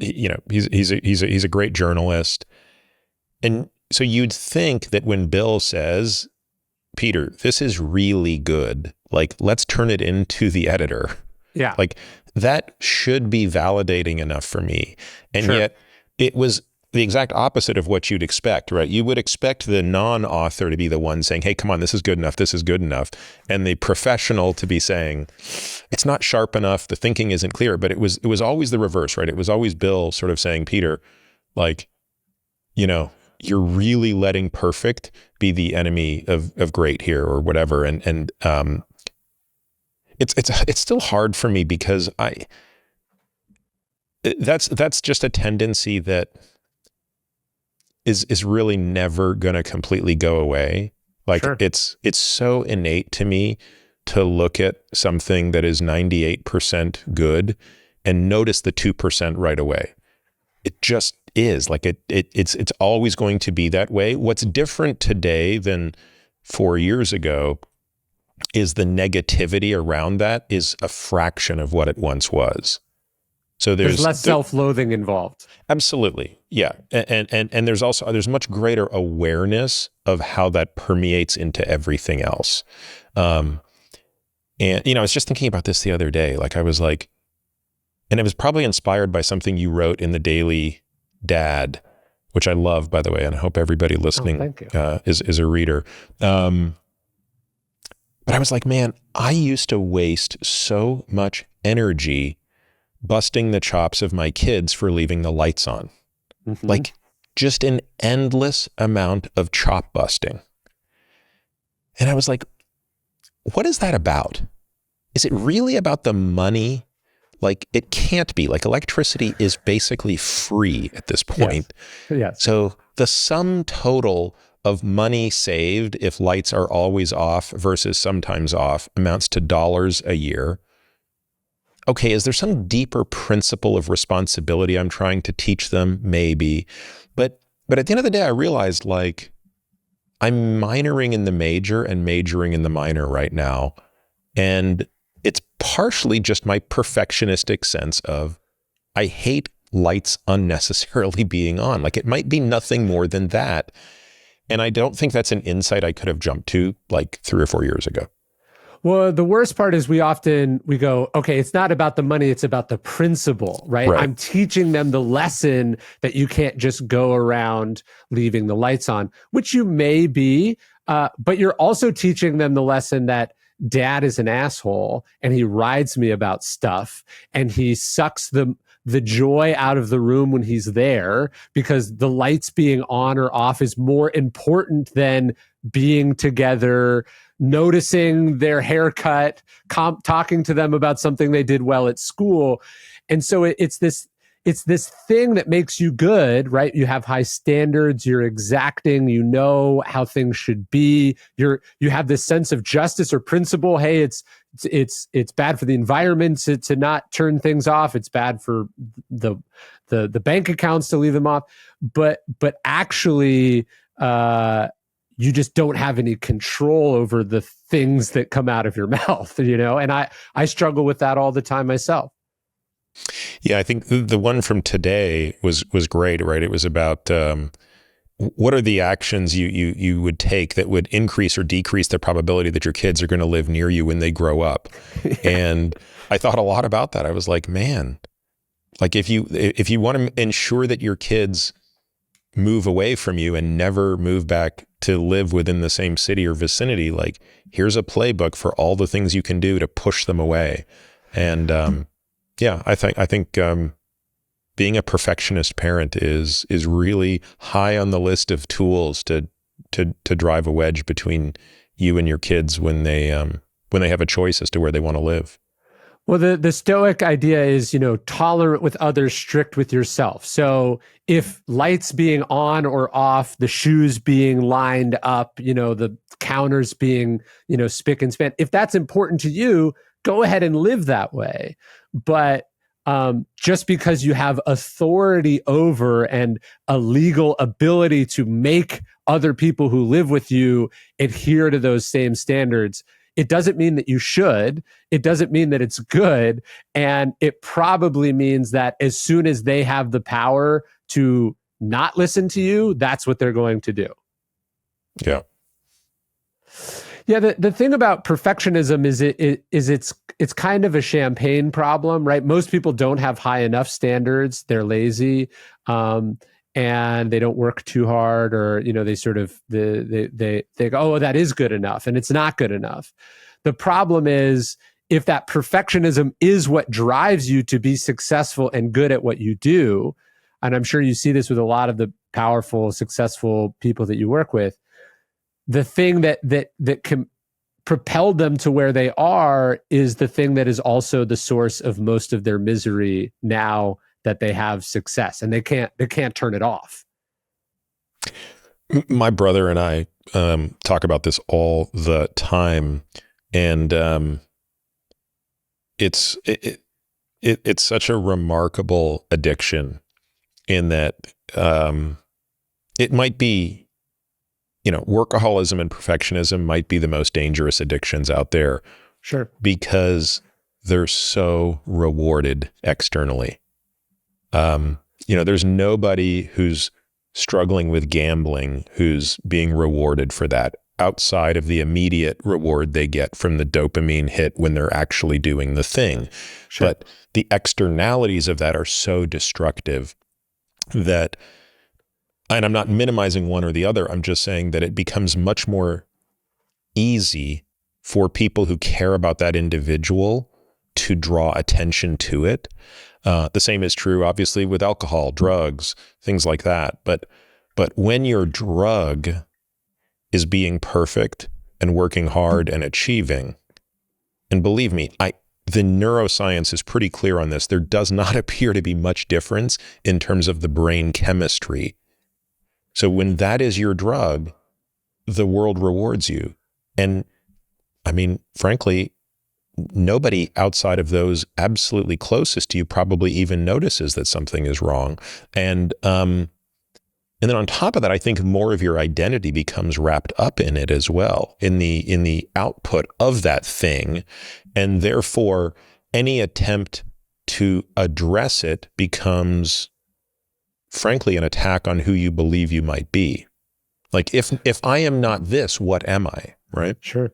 He's a great journalist. And so you'd think that when Bill says, Peter, this is really good, like, let's turn it into the editor. Yeah. Like, that should be validating enough for me. And Sure. Yet it was the exact opposite of what you'd expect, right? You would expect the non-author to be the one saying, hey, come on, this is good enough, this is good enough. And the professional to be saying, it's not sharp enough, the thinking isn't clear. But it was always the reverse, right? It was always Bill sort of saying, Peter, like, you're really letting perfect be the enemy of great here, or whatever. And it's still hard for me, because that's just a tendency that is really never going to completely go away. Like, Sure. it's so innate to me to look at something that is 98% good and notice the 2% right away. It just is like it's always going to be that way. What's different today than 4 years ago is the negativity around that is a fraction of what it once was. So there's less self-loathing involved. Absolutely. Yeah. And there's much greater awareness of how that permeates into everything else. And, I was just thinking about this the other day. Like, I was like, and it was probably inspired by something you wrote in the Daily Dad, which I love, by the way, and I hope everybody listening is a reader. But I was like, man, I used to waste so much energy busting the chops of my kids for leaving the lights on. Mm-hmm. Like, just an endless amount of chop busting. And I was like, what is that about? Is it really about the money? Like, it can't be. Like, electricity is basically free at this point. Yes. So the sum total of money saved if lights are always off versus sometimes off amounts to dollars a year. Okay, is there some deeper principle of responsibility I'm trying to teach them? Maybe. But at the end of the day, I realized, like, I'm minoring in the major and majoring in the minor right now. And it's partially just my perfectionistic sense of I hate lights unnecessarily being on. Like, it might be nothing more than that. And I don't think that's an insight I could have jumped to like 3 or 4 years ago. Well, the worst part is we go, okay, it's not about the money, it's about the principle, right? Right. I'm teaching them the lesson that you can't just go around leaving the lights on, which you may be, but you're also teaching them the lesson that dad is an asshole and he rides me about stuff and he sucks the joy out of the room when he's there because the lights being on or off is more important than being together, noticing their haircut, talking to them about something they did well at school. And so it's this thing that makes you good, right? You have high standards, you're exacting, you know how things should be. You have this sense of justice or principle. Hey, it's bad for the environment to not turn things off. It's bad for the bank accounts to leave them off. But actually, you just don't have any control over the things that come out of your mouth, you know? And I struggle with that all the time myself. Yeah, I think the one from today was great, right? It was about what are the actions you would take that would increase or decrease the probability that your kids are going to live near you when they grow up. Yeah. And I thought a lot about that. I was like, man, like if you want to ensure that your kids move away from you and never move back to live within the same city or vicinity, like here's a playbook for all the things you can do to push them away. And yeah, I think being a perfectionist parent is really high on the list of tools to drive a wedge between you and your kids when they have a choice as to where they want to live. Well, the Stoic idea is, tolerant with others, strict with yourself. So if lights being on or off, the shoes being lined up, the counters being, spick and span, if that's important to you, go ahead and live that way. But just because you have authority over and a legal ability to make other people who live with you adhere to those same standards, it doesn't mean that you should. It doesn't mean that it's good. And it probably means that as soon as they have the power to not listen to you, that's what they're going to do. Yeah. Yeah, the thing about perfectionism is it's kind of a champagne problem, right? Most people don't have high enough standards. They're lazy, and they don't work too hard, or they sort of they go, oh, that is good enough, and it's not good enough. The problem is if that perfectionism is what drives you to be successful and good at what you do, and I'm sure you see this with a lot of the powerful, successful people that you work with. The thing that can propel them to where they are is the thing that is also the source of most of their misery now that they have success, and they can't turn it off. My brother and I talk about this all the time, and it's such a remarkable addiction in that it might be. Workaholism and perfectionism might be the most dangerous addictions out there. Sure. Because they're so rewarded externally. There's nobody who's struggling with gambling who's being rewarded for that outside of the immediate reward they get from the dopamine hit when they're actually doing the thing. Sure. But the externalities of that are so destructive that, and I'm not minimizing one or the other, I'm just saying that it becomes much more easy for people who care about that individual to draw attention to it. The same is true, obviously, with alcohol, drugs, things like that. But when your drug is being perfect and working hard and achieving, and believe me, the neuroscience is pretty clear on this. There does not appear to be much difference in terms of the brain chemistry. So when that is your drug, the world rewards you. And I mean, frankly, nobody outside of those absolutely closest to you probably even notices that something is wrong. And And then on top of that, I think more of your identity becomes wrapped up in it as well, in the output of that thing. And therefore, any attempt to address it becomes, frankly, an attack on who you believe you might be. Like, if I am not this, what am I? Right? Sure.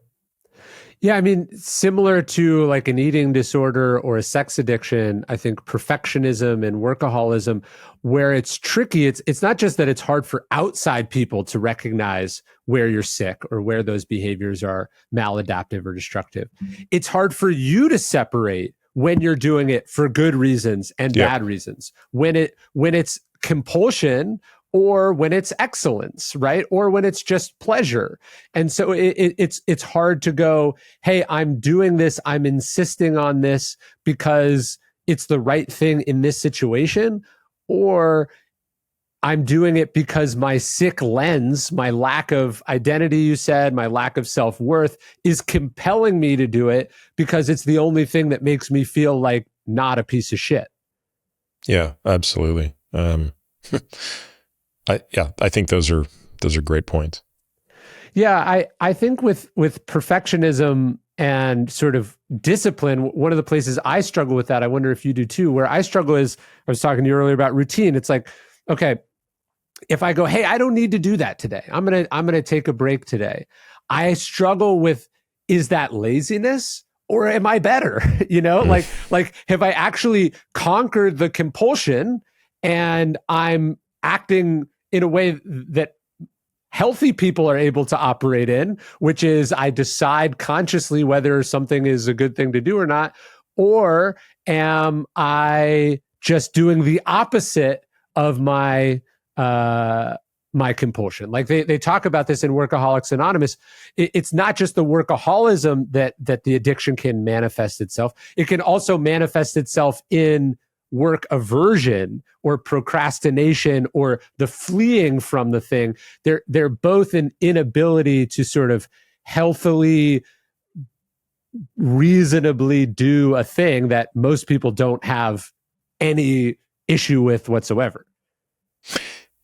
Yeah, I mean, similar to like an eating disorder or a sex addiction, I think perfectionism and workaholism, where it's tricky, it's not just that it's hard for outside people to recognize where you're sick or where those behaviors are maladaptive or destructive. It's hard for you to separate when you're doing it for good reasons and bad reasons. When it's compulsion or when it's excellence, right? Or when it's just pleasure. And so it's hard to go, hey, I'm doing this, I'm insisting on this because it's the right thing in this situation, or I'm doing it because my sick lens, my lack of identity, you said, my lack of self-worth is compelling me to do it because it's the only thing that makes me feel like not a piece of shit. Yeah, absolutely. I think those are great points. Yeah, I think with perfectionism and sort of discipline, one of the places I struggle with that, I wonder if you do too, where I struggle is, I was talking to you earlier about routine. It's like, okay, if I go, hey, I don't need to do that today. I'm gonna take a break today. I struggle with, is that laziness or am I better? Like have I actually conquered the compulsion and I'm acting in a way that healthy people are able to operate in, which is I decide consciously whether something is a good thing to do or not, or am I just doing the opposite of my compulsion? Like they talk about this in Workaholics Anonymous. It's not just the workaholism that the addiction can manifest itself. It can also manifest itself in work aversion or procrastination or the fleeing from the thing. They're both an inability to sort of healthily, reasonably do a thing that most people don't have any issue with whatsoever.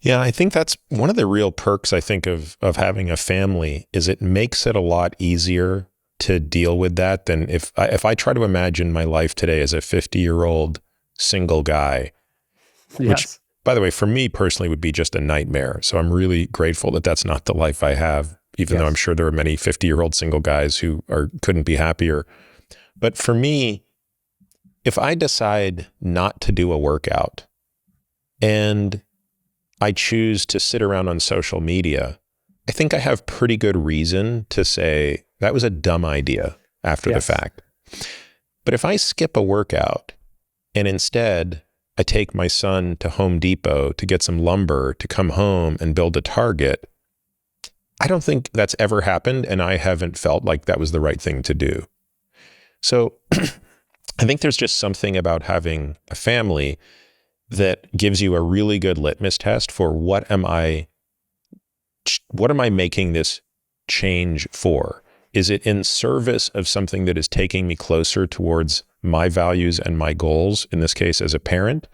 Yeah, I think that's one of the real perks, I think, of having a family is it makes it a lot easier to deal with that than if I try to imagine my life today as a 50-year-old single guy, which, by the way, for me personally would be just a nightmare. So I'm really grateful that that's not the life I have, even though I'm sure there are many 50-year-old single guys who couldn't be happier. But for me, if I decide not to do a workout and I choose to sit around on social media, I think I have pretty good reason to say that was a dumb idea after the fact. But if I skip a workout and instead I take my son to Home Depot to get some lumber to come home and build a target, I don't think that's ever happened, and I haven't felt like that was the right thing to do. So I think there's just something about having a family that gives you a really good litmus test for what am I making this change for? Is it in service of something that is taking me closer towards my values and my goals, in this case as a parent?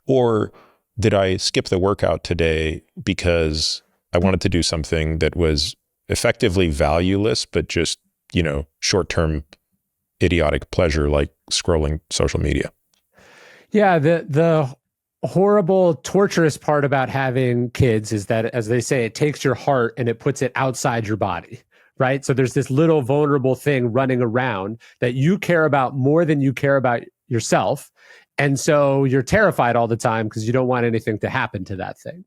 Or did I skip the workout today because I wanted to do something that was effectively valueless, but just, short-term idiotic pleasure like scrolling social media? Yeah, the horrible, torturous part about having kids is that, as they say, it takes your heart and it puts it outside your body. Right? So there's this little vulnerable thing running around that you care about more than you care about yourself. And so you're terrified all the time because you don't want anything to happen to that thing.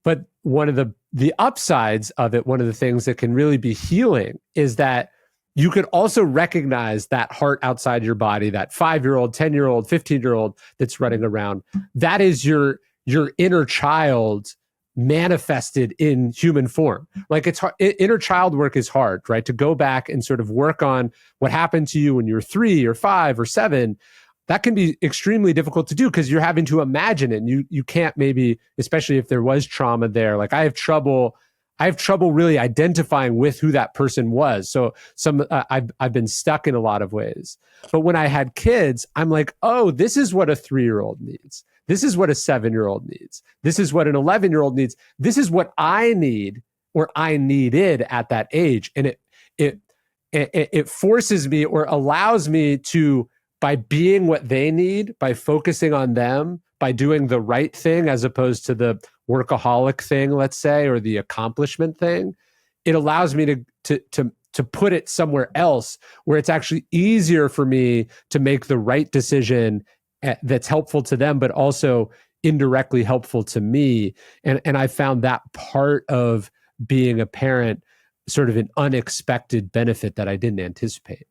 But one of the upsides of it, one of the things that can really be healing is that you could also recognize that heart outside your body, that 5-year-old, 10-year-old, 15-year-old that's running around. That is your inner child manifested in human form. Like it's hard, inner child work is hard, right? To go back and sort of work on what happened to you when you were 3 or 5 or 7, that can be extremely difficult to do because you're having to imagine it. And you can't, maybe, especially if there was trauma there. Like I have trouble I have trouble really identifying with who that person was. So I've been stuck in a lot of ways. But when I had kids, I'm like, oh, this is what a 3-year-old needs. This is what a 7-year-old needs. This is what an 11-year-old needs. This is what I need or I needed at that age. And it forces me or allows me to, by being what they need, by focusing on them, by doing the right thing as opposed to the workaholic thing, let's say, or the accomplishment thing, it allows me to put it somewhere else where it's actually easier for me to make the right decision that's helpful to them, but also indirectly helpful to me. And I found that part of being a parent sort of an unexpected benefit that I didn't anticipate.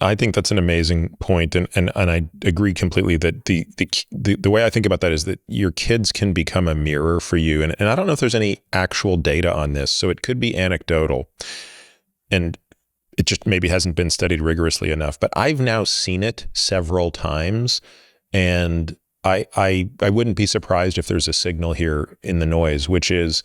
I think that's an amazing point, and I agree completely that the way I think about that is that your kids can become a mirror for you, and I don't know if there's any actual data on this, so it could be anecdotal, and it just maybe hasn't been studied rigorously enough. But I've now seen it several times, and I wouldn't be surprised if there's a signal here in the noise, which is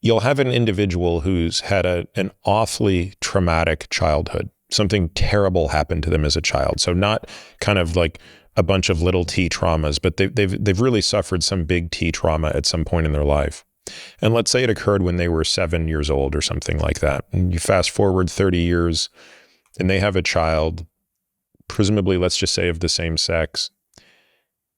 you'll have an individual who's had an awfully traumatic childhood. Something terrible happened to them as a child. So not kind of like a bunch of little T traumas, but they've really suffered some big T trauma at some point in their life. And let's say it occurred when they were 7 years old or something like that. And you fast forward 30 years and they have a child, presumably, let's just say of the same sex.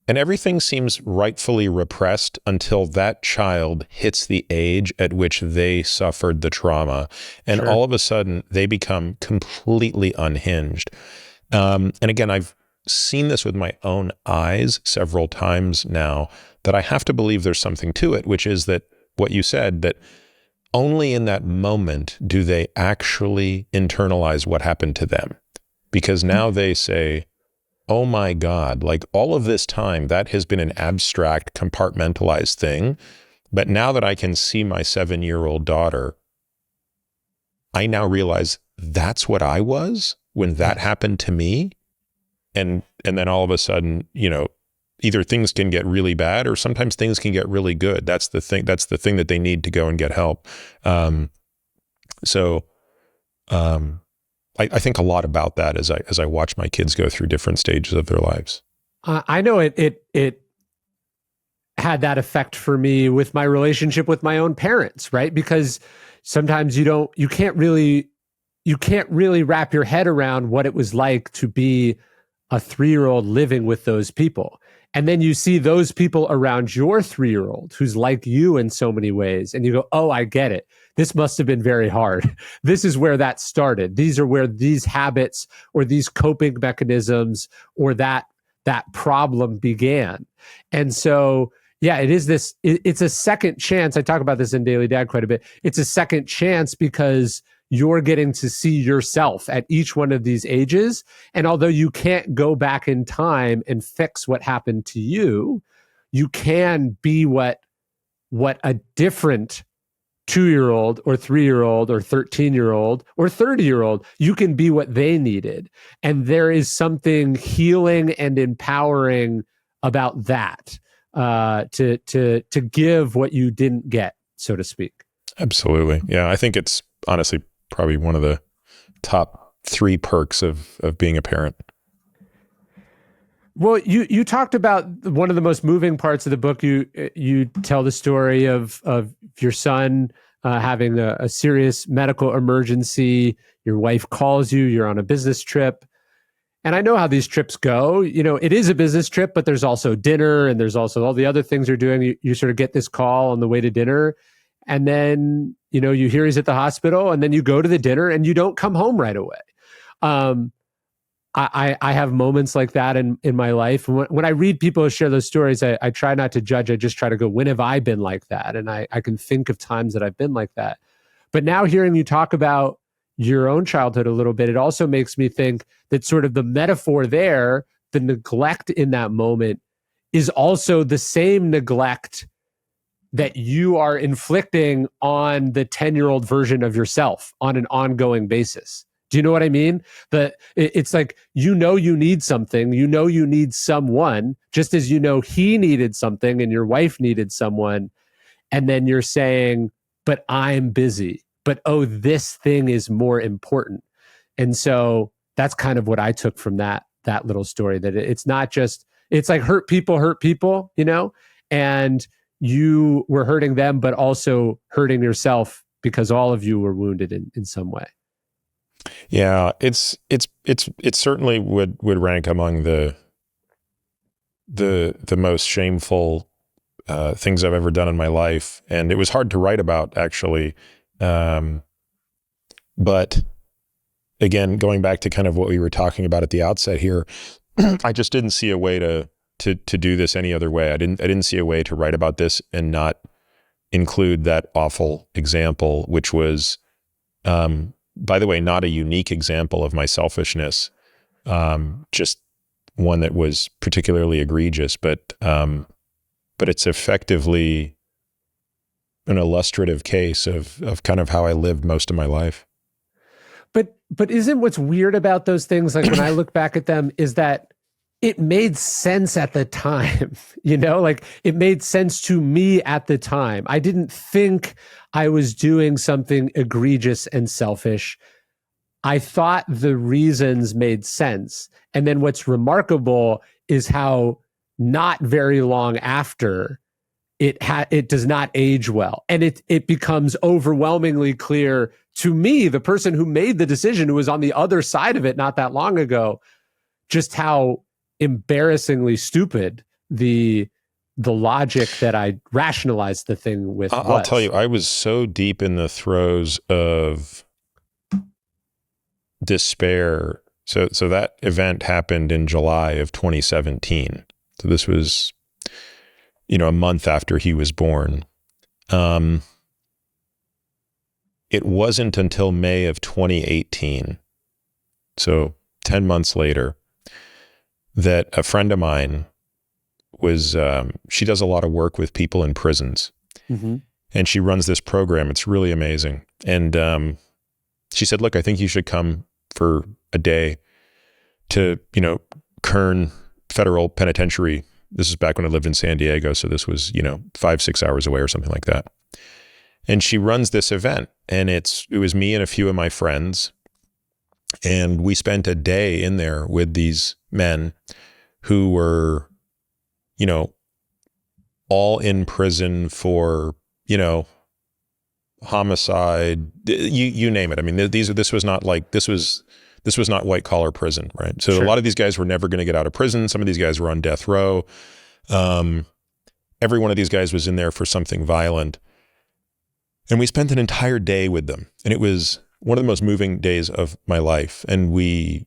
And everything seems rightfully repressed until that child hits the age at which they suffered the trauma. And Sure. all of a sudden, they become completely unhinged. And again, I've seen this with my own eyes several times now, that I have to believe there's something to it, which is that what you said, that only in that moment do they actually internalize what happened to them. Because now they say, oh my God, like all of this time, that has been an abstract, compartmentalized thing. But now that I can see my 7-year-old daughter, I now realize that's what I was when that happened to me. And then all of a sudden, either things can get really bad or sometimes things can get really good. That's the thing that they need to go and get help. I think a lot about that as I watch my kids go through different stages of their lives. I know it had that effect for me with my relationship with my own parents, right? Because sometimes you can't really wrap your head around what it was like to be a 3-year-old living with those people. And then you see those people around your 3-year-old who's like you in so many ways. And you go, oh, I get it. This must have been very hard. This is where that started. These are where these habits or these coping mechanisms or that problem began. And so, yeah, it's a second chance. I talk about this in Daily Dad quite a bit. It's a second chance because you're getting to see yourself at each one of these ages. And although you can't go back in time and fix what happened to you, you can be what a different 2-year-old or 3-year-old or 13-year-old or 30-year-old, you can be what they needed. And there is something healing and empowering about that, to give what you didn't get, so to speak. Absolutely. Yeah. I think it's honestly probably one of the top 3 perks of being a parent. Well, you talked about one of the most moving parts of the book. You tell the story of your son having a serious medical emergency. Your wife calls you. You're on a business trip, and I know how these trips go. It is a business trip, but there's also dinner, and there's also all the other things you're doing. You sort of get this call on the way to dinner, and then you hear he's at the hospital, and then you go to the dinner, and you don't come home right away. I have moments like that in my life. When I read people share those stories, I try not to judge. I just try to go, when have I been like that? And I can think of times that I've been like that. But now hearing you talk about your own childhood a little bit, it also makes me think that sort of the metaphor there, the neglect in that moment, is also the same neglect that you are inflicting on the 10-year-old version of yourself on an ongoing basis. Do you know what I mean? It's like, you need something, you need someone, just as he needed something and your wife needed someone. And then you're saying, but I'm busy. But oh, this thing is more important. And so that's kind of what I took from that little story, that it's not just, it's like hurt people, you know, and you were hurting them, but also hurting yourself because all of you were wounded in some way. Yeah, it certainly would rank among the most shameful things I've ever done in my life, and it was hard to write about, actually. But again, going back to kind of what we were talking about at the outset here, I just didn't see a way to do this any other way. I didn't see a way to write about this and not include that awful example, which was, by the way, not a unique example of my selfishness, just one that was particularly egregious, but it's effectively an illustrative case of kind of how I lived most of my life. But isn't what's weird about those things, like when I look back at them, is that it made sense at the time, you know, like it made sense to me at the time. I didn't think I was doing something egregious and selfish. I thought the reasons made sense. And then what's remarkable is how not very long after it does not age well. And it becomes overwhelmingly clear to me, the person who made the decision, who was on the other side of it not that long ago, just how embarrassingly stupid the logic that I rationalized the thing with was. I'll tell you, I was so deep in the throes of despair. So that event happened in July of 2017. So this was, a month after he was born. It wasn't until May of 2018, so 10 months later, that a friend of mine was, she does a lot of work with people in prisons. Mm-hmm. And she runs this program. It's really amazing. And she said, look, I think you should come for a day to, Kern Federal Penitentiary. This is back when I lived in San Diego. So this was, 5-6 hours away or something like that. And she runs this event, and it was me and a few of my friends. And we spent a day in there with these men who were, all in prison for, homicide, you name it. I mean, this was not white collar prison, right? So Sure. A lot of these guys were never going to get out of prison. Some of these guys were on death row. Every one of these guys was in there for something violent. And we spent an entire day with them. And it was one of the most moving days of my life. And we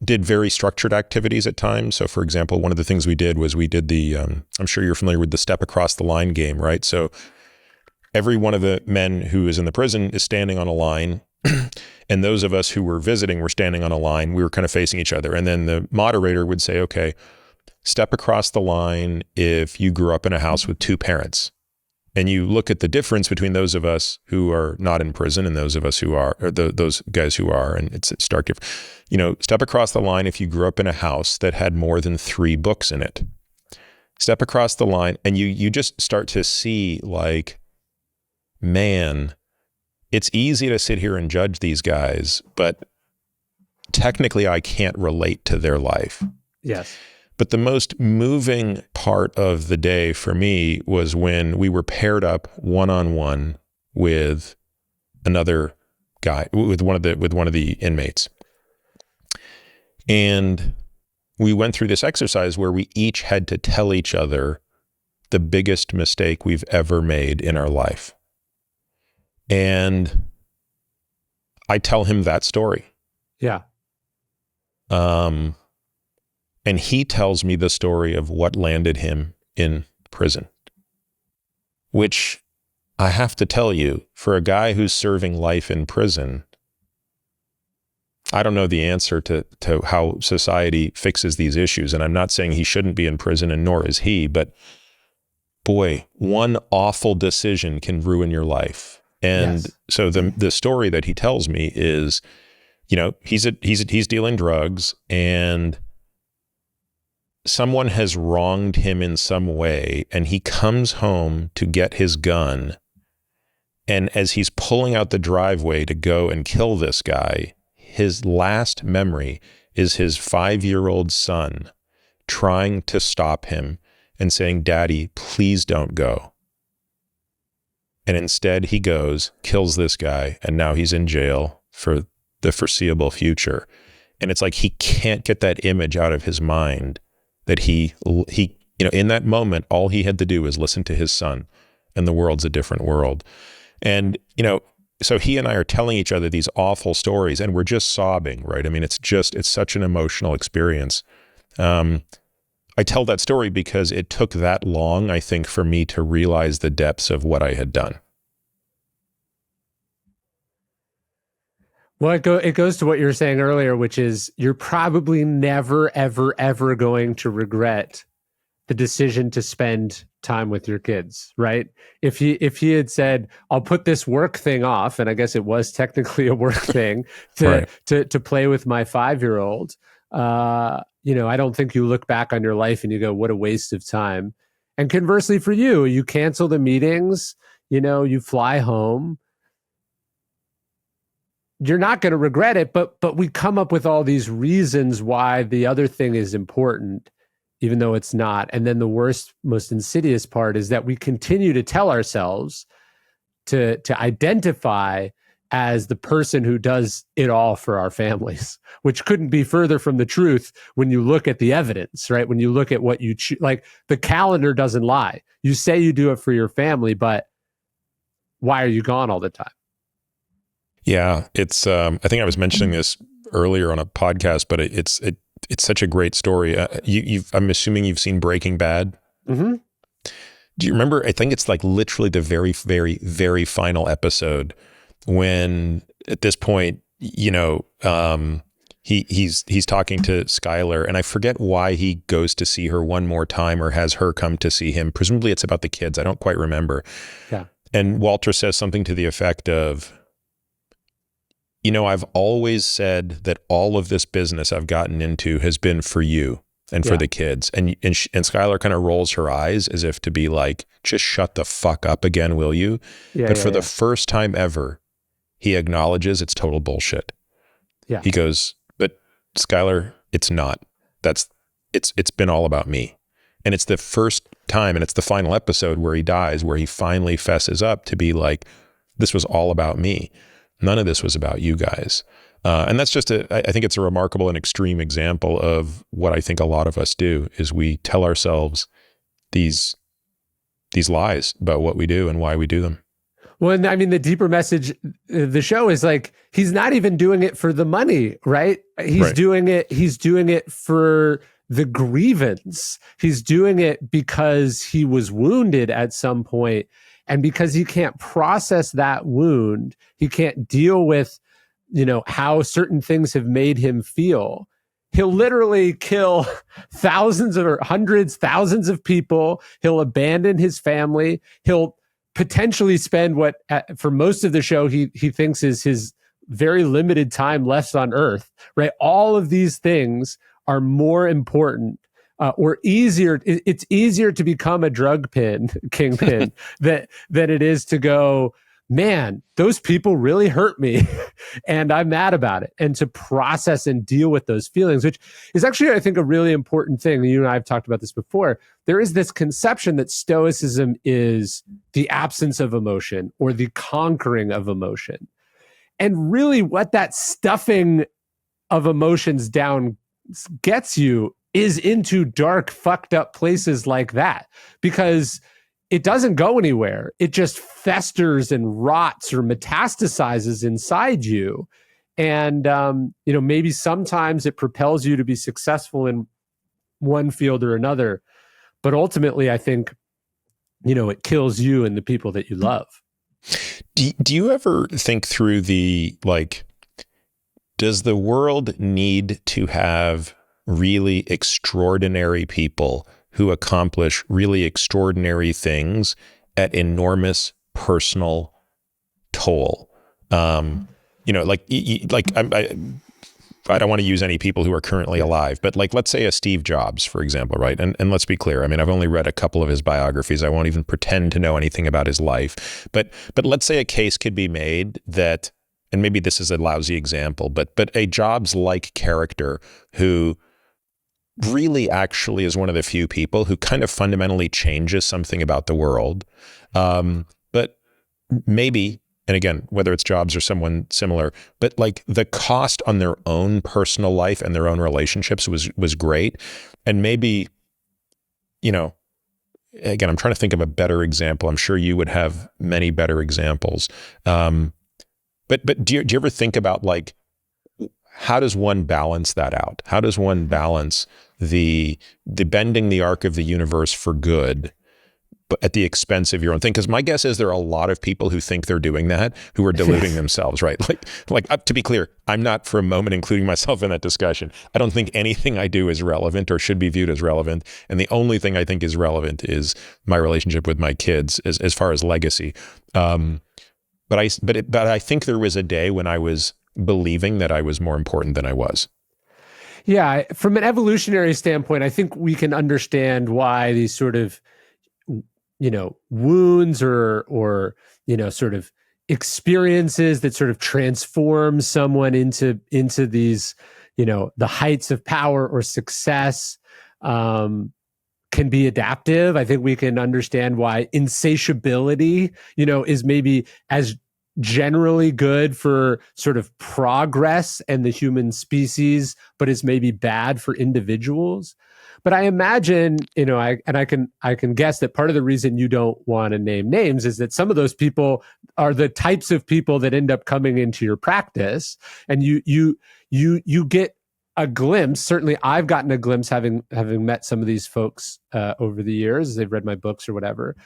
did very structured activities at times. So for example, one of the things we did was we did the, I'm sure you're familiar with the step across the line game, right? So every one of the men who is in the prison is standing on a line. And those of us who were visiting were standing on a line. We were kind of facing each other. And then the moderator would say, okay, step across the line if you grew up in a house with two parents. And you look at the difference between those of us who are not in prison and those of us who are, or those guys who are, and it's stark difference. Step across the line if you grew up in a house that had more than 3 books in it. Step across the line, and you just start to see, like, man, it's easy to sit here and judge these guys, but technically I can't relate to their life. Yes. But the most moving part of the day for me was when we were paired up one-on-one with another guy, with one of the inmates. And we went through this exercise where we each had to tell each other the biggest mistake we've ever made in our life. And I tell him that story. Yeah. And he tells me the story of what landed him in prison, which I have to tell you, for a guy who's serving life in prison, I don't know the answer to how society fixes these issues. And I'm not saying he shouldn't be in prison, and nor is he, but boy, one awful decision can ruin your life. And Yes. So the story that he tells me is, he's dealing drugs, and someone has wronged him in some way, and he comes home to get his gun, And as he's pulling out the driveway to go and kill this guy, his last memory is his 5-year-old son trying to stop him and saying, "Daddy, please don't go." And instead he goes, kills this guy, and now he's in jail for the foreseeable future. And it's like he can't get that image out of his mind that he in that moment, all he had to do was listen to his son, and the world's a different world. And, so he and I are telling each other these awful stories, and we're just sobbing, right? I mean, it's such an emotional experience. I tell that story because it took that long, I think, for me to realize the depths of what I had done. Well, it goes to what you were saying earlier, which is you're probably never, ever, ever going to regret the decision to spend time with your kids, right? If he had said, "I'll put this work thing off," and I guess it was technically a work thing to play with my 5-year-old, I don't think you look back on your life and you go, "What a waste of time." And conversely for you, you cancel the meetings, you fly home. You're not going to regret it, but we come up with all these reasons why the other thing is important, even though it's not. And then the worst, most insidious part is that we continue to tell ourselves to identify as the person who does it all for our families, which couldn't be further from the truth when you look at the evidence, right? When you look at what you like, the calendar doesn't lie. You say you do it for your family, but why are you gone all the time? Yeah, it's. I think I was mentioning this earlier on a podcast, but it's such a great story. I'm assuming you've seen Breaking Bad. Mm-hmm. Do you remember? I think it's like literally the very, very, very final episode when, at this point, he's talking to Skylar, and I forget why he goes to see her one more time or has her come to see him. Presumably, it's about the kids. I don't quite remember. Yeah. And Walter says something to the effect of, "I've always said that all of this business I've gotten into has been for you and for the kids." And Skylar kind of rolls her eyes as if to be like, "Just shut the fuck up again, will you?" But for the first time ever, he acknowledges it's total bullshit. Yeah. He goes, "But Skylar, it's not. It's been all about me." And it's the first time, and it's the final episode where he dies, where he finally fesses up to be like, "This was all about me. None of this was about you guys." And that's just I think it's a remarkable and extreme example of what I think a lot of us do, is we tell ourselves these lies about what we do and why we do them. Well, I mean, the deeper message, the show is like, he's not even doing it for the money, right? He's doing it for the grievance. He's doing it because he was wounded at some point. And because he can't process that wound, he can't deal with, how certain things have made him feel. He'll literally kill thousands of people. He'll abandon his family. He'll potentially spend what, for most of the show, he thinks is his very limited time left on Earth, right? All of these things are more important or easier. It's easier to become a drug kingpin than it is to go, "Man, those people really hurt me and I'm mad about it." And to process and deal with those feelings, which is actually, I think, a really important thing. You and I have talked about this before. There is this conception that Stoicism is the absence of emotion or the conquering of emotion. And really what that stuffing of emotions down gets you is into dark, fucked up places like that, because it doesn't go anywhere. It just festers and rots or metastasizes inside you. And, maybe sometimes it propels you to be successful in one field or another. But ultimately, I think, it kills you and the people that you love. Do you ever think through does the world need to have really extraordinary people who accomplish really extraordinary things at enormous personal toll? I I don't want to use any people who are currently alive, but like, let's say a Steve Jobs, for example, right? And let's be clear. I mean, I've only read a couple of his biographies. I won't even pretend to know anything about his life. But let's say a case could be made that, and maybe this is a lousy example, but a Jobs-like character who really actually is one of the few people who kind of fundamentally changes something about the world. But maybe, and again, whether it's Jobs or someone similar, but like the cost on their own personal life and their own relationships was great. And maybe, you know, again, I'm trying to think of a better example. I'm sure you would have many better examples. But do you ever think about, like, how does one balance that out? How does one balance the bending the arc of the universe for good, but at the expense of your own thing? Because my guess is there are a lot of people who think they're doing that, who are deluding themselves, right? Like to be clear, I'm not for a moment including myself in that discussion. I don't think anything I do is relevant or should be viewed as relevant. And the only thing I think is relevant is my relationship with my kids as far as legacy. But I think there was a day when I was believing that I was more important than I was. Yeah, from an evolutionary standpoint, I think we can understand why these sort of, you know, wounds or you know, sort of experiences that sort of transform someone into these, you know, the heights of power or success can be adaptive. I think we can understand why insatiability, you know, is maybe as generally good for sort of progress and the human species, but is maybe bad for individuals. But I imagine, you know, I can guess that part of the reason you don't want to name names is that some of those people are the types of people that end up coming into your practice, and you get a glimpse. Certainly, I've gotten a glimpse having met some of these folks over the years. They've read my books or whatever.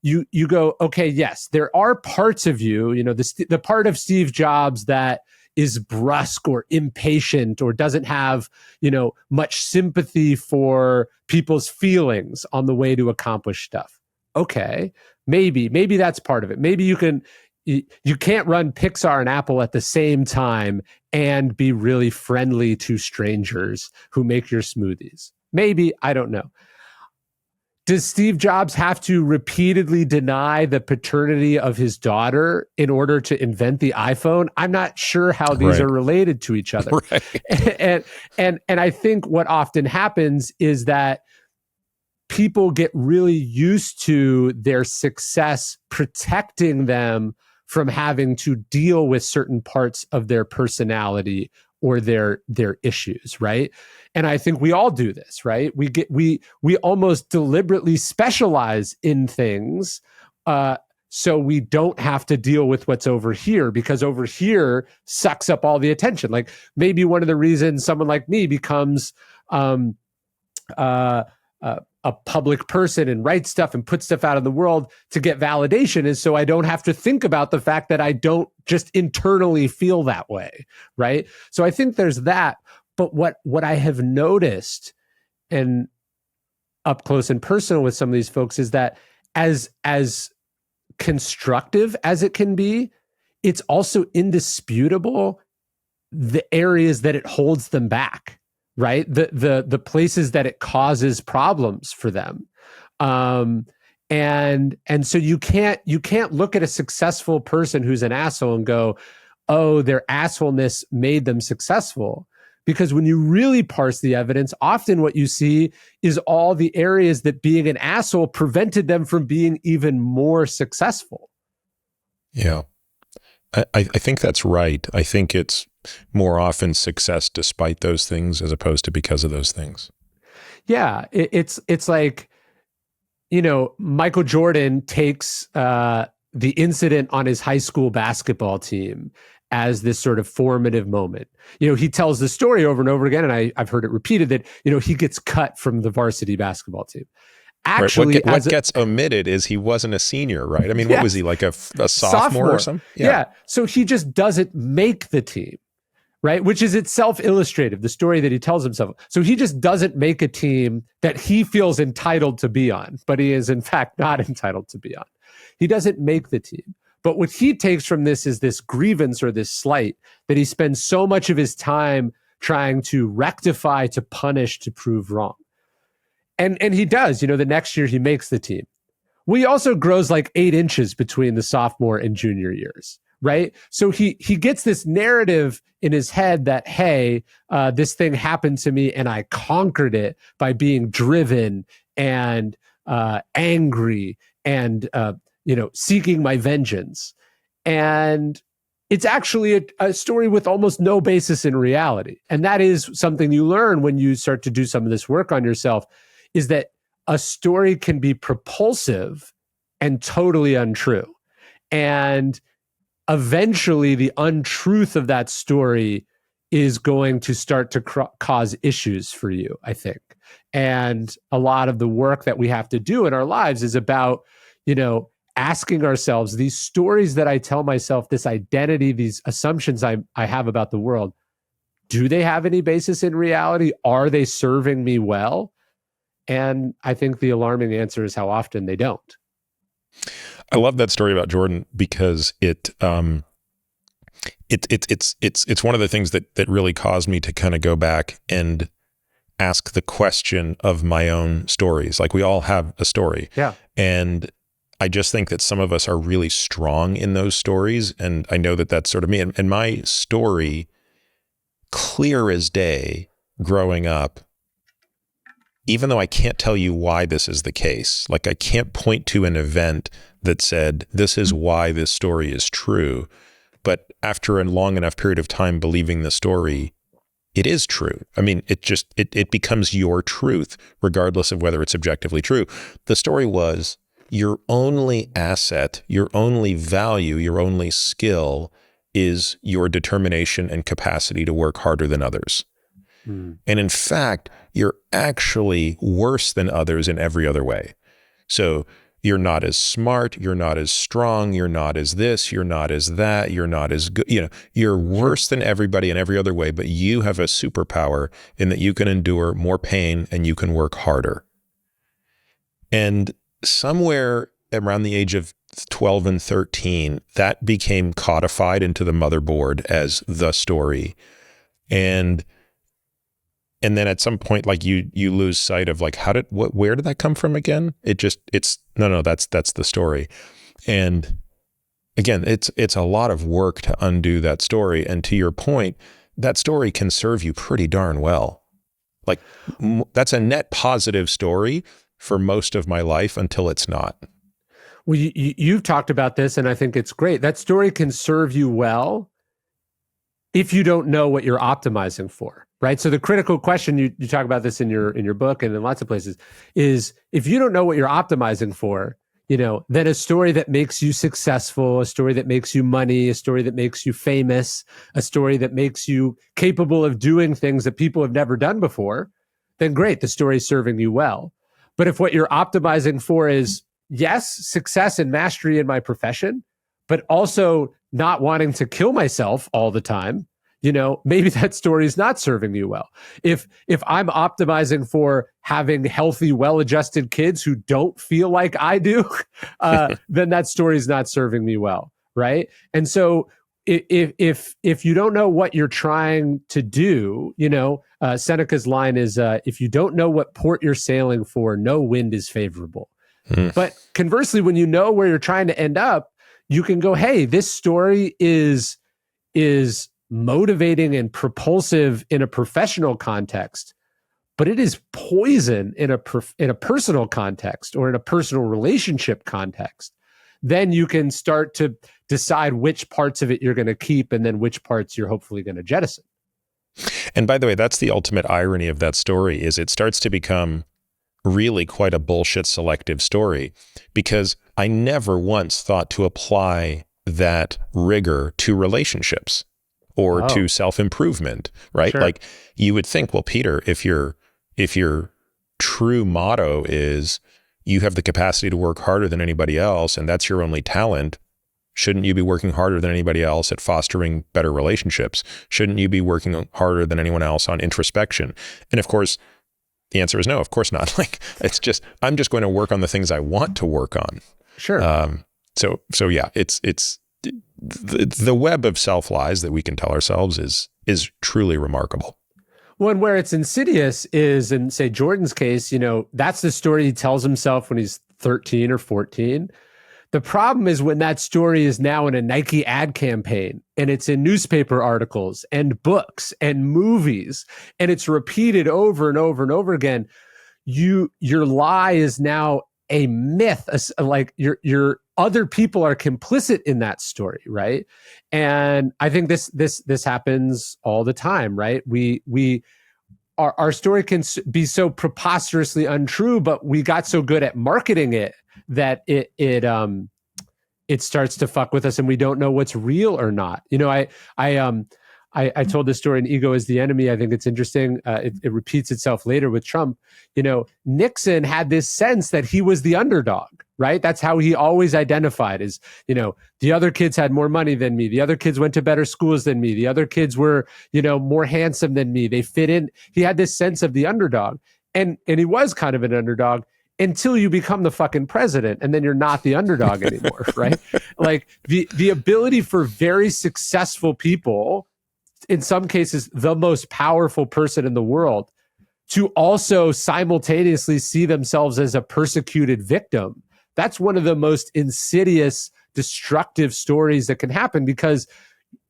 You go, okay, yes, there are parts of you, you know, the part of Steve Jobs that is brusque or impatient or doesn't have, you know, much sympathy for people's feelings on the way to accomplish stuff. Okay, maybe that's part of it. Maybe you can't run Pixar and Apple at the same time and be really friendly to strangers who make your smoothies. Maybe, I don't know. Does Steve Jobs have to repeatedly deny the paternity of his daughter in order to invent the iPhone? I'm not sure how these are related to each other. Right. And I think what often happens is that people get really used to their success protecting them from having to deal with certain parts of their personality or their issues, right? And I think we all do this, right? We almost deliberately specialize in things so we don't have to deal with what's over here, because over here sucks up all the attention. Like maybe one of the reasons someone like me becomes a public person and write stuff and put stuff out in the world to get validation is so I don't have to think about the fact that I don't just internally feel that way, right? So I think there's that. But what I have noticed, and up close and personal with some of these folks, is that as constructive as it can be, it's also indisputable the areas that it holds them back. Right, the places that it causes problems for them, and so you can't look at a successful person who's an asshole and go, oh, their assholeness made them successful. Because when you really parse the evidence, often what you see is all the areas that being an asshole prevented them from being even more successful. Yeah, I think that's right. I think it's more often success despite those things as opposed to because of those things. Yeah, it's like, you know, Michael Jordan takes the incident on his high school basketball team as this sort of formative moment. You know, he tells the story over and over again, and I've heard it repeated, that, you know, he gets cut from the varsity basketball team. Actually, right. What gets omitted is he wasn't a senior, right? I mean, what was he, like a sophomore or something? Yeah. So he just doesn't make the team, right? Which is itself illustrative, the story that he tells himself. So he just doesn't make a team that he feels entitled to be on, but he is in fact not entitled to be on. He doesn't make the team. But what he takes from this is this grievance or this slight that he spends so much of his time trying to rectify, to punish, to prove wrong. And he does, the next year he makes the team. Well, he also grows like 8 inches between the sophomore and junior years, right? So he gets this narrative in his head that, hey, this thing happened to me and I conquered it by being driven and angry and, seeking my vengeance. And it's actually a story with almost no basis in reality. And that is something you learn when you start to do some of this work on yourself, is that a story can be propulsive and totally untrue. And eventually the untruth of that story is going to start to cause issues for you, I think. And a lot of the work that we have to do in our lives is about, asking ourselves, these stories that I tell myself, this identity, these assumptions I have about the world, do they have any basis in reality? Are they serving me well? And I think the alarming answer is how often they don't. I love that story about Jordan because it's one of the things that really caused me to kind of go back and ask the question of my own stories. Like, we all have a story. Yeah. And I just think that some of us are really strong in those stories. And I know that that's sort of me. And my story, clear as day, growing up, even though I can't tell you why this is the case, like I can't point to an event that said, this is why this story is true. But after a long enough period of time believing the story, it is true. I mean, it becomes your truth, regardless of whether it's objectively true. The story was, your only asset, your only value, your only skill is your determination and capacity to work harder than others. And in fact, you're actually worse than others in every other way. So you're not as smart, you're not as strong, you're not as this, you're not as that, you're not as good. You're worse than everybody in every other way, but you have a superpower in that you can endure more pain and you can work harder. And somewhere around the age of 12 and 13, that became codified into the motherboard as the story. And then at some point, like you lose sight of like, where did that come from again? That's the story. And again, it's a lot of work to undo that story. And to your point, that story can serve you pretty darn well. Like, that's a net positive story for most of my life until it's not. Well, you've talked about this, and I think it's great. That story can serve you well if you don't know what you're optimizing for, right? So the critical question, you talk about this in your book and in lots of places, is if you don't know what you're optimizing for, then a story that makes you successful, a story that makes you money, a story that makes you famous, a story that makes you capable of doing things that people have never done before, then great, the story's serving you well. But if what you're optimizing for is, yes, success and mastery in my profession, but also not wanting to kill myself all the time, maybe that story is not serving you well. If I'm optimizing for having healthy, well-adjusted kids who don't feel like I do, then that story is not serving me well, right? And so if you don't know what you're trying to do, Seneca's line is, if you don't know what port you're sailing for, no wind is favorable. But conversely, when you know where you're trying to end up, you can go, hey, this story is motivating and propulsive in a professional context, but it is poison in a personal context or in a personal relationship context. Then you can start to decide which parts of it you're going to keep and then which parts you're hopefully going to jettison. And by the way, that's the ultimate irony of that story, is it starts to become really quite a bullshit selective story, because I never once thought to apply that rigor to relationships or to self-improvement, right? Sure. Like, you would think, well, Peter, if your true motto is you have the capacity to work harder than anybody else, and that's your only talent, shouldn't you be working harder than anybody else at fostering better relationships? Shouldn't you be working harder than anyone else on introspection? And of course, the answer is no, of course not. Like, I'm just going to work on the things I want to work on. Sure. So yeah, it's the web of self-lies that we can tell ourselves is truly remarkable. One where it's insidious is in, say, Jordan's case, that's the story he tells himself when he's 13 or 14. The problem is when that story is now in a Nike ad campaign and it's in newspaper articles and books and movies, and it's repeated over and over and over again. Your lie is now a myth, like your other people are complicit in that story, right? And I think this happens all the time, right? Our story can be so preposterously untrue, but we got so good at marketing it that it starts to fuck with us, and we don't know what's real or not. I told this story in Ego is the Enemy. I think it's interesting. It repeats itself later with Trump. Nixon had this sense that he was the underdog, right? That's how he always identified as, the other kids had more money than me. The other kids went to better schools than me. The other kids were, more handsome than me. They fit in. He had this sense of the underdog. And he was kind of an underdog until you become the fucking president, and then you're not the underdog anymore, right? Like the ability for very successful people, in some cases, the most powerful person in the world, to also simultaneously see themselves as a persecuted victim. That's one of the most insidious, destructive stories that can happen, because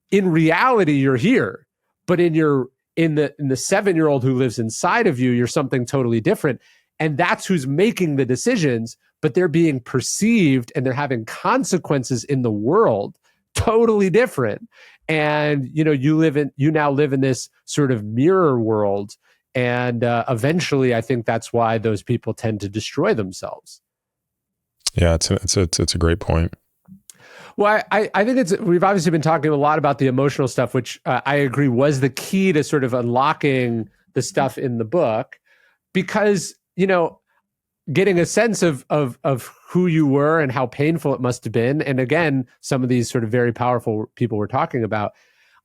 in reality, you're here, but in the 7-year-old who lives inside of you, you're something totally different. And that's who's making the decisions, but they're being perceived and they're having consequences in the world totally different. And, you now live in this sort of mirror world. And eventually, I think that's why those people tend to destroy themselves. Yeah, it's a great point. Well, I think we've obviously been talking a lot about the emotional stuff, which I agree was the key to sort of unlocking the stuff in the book, because, getting a sense of who you were and how painful it must have been. And again, some of these sort of very powerful people we're talking about,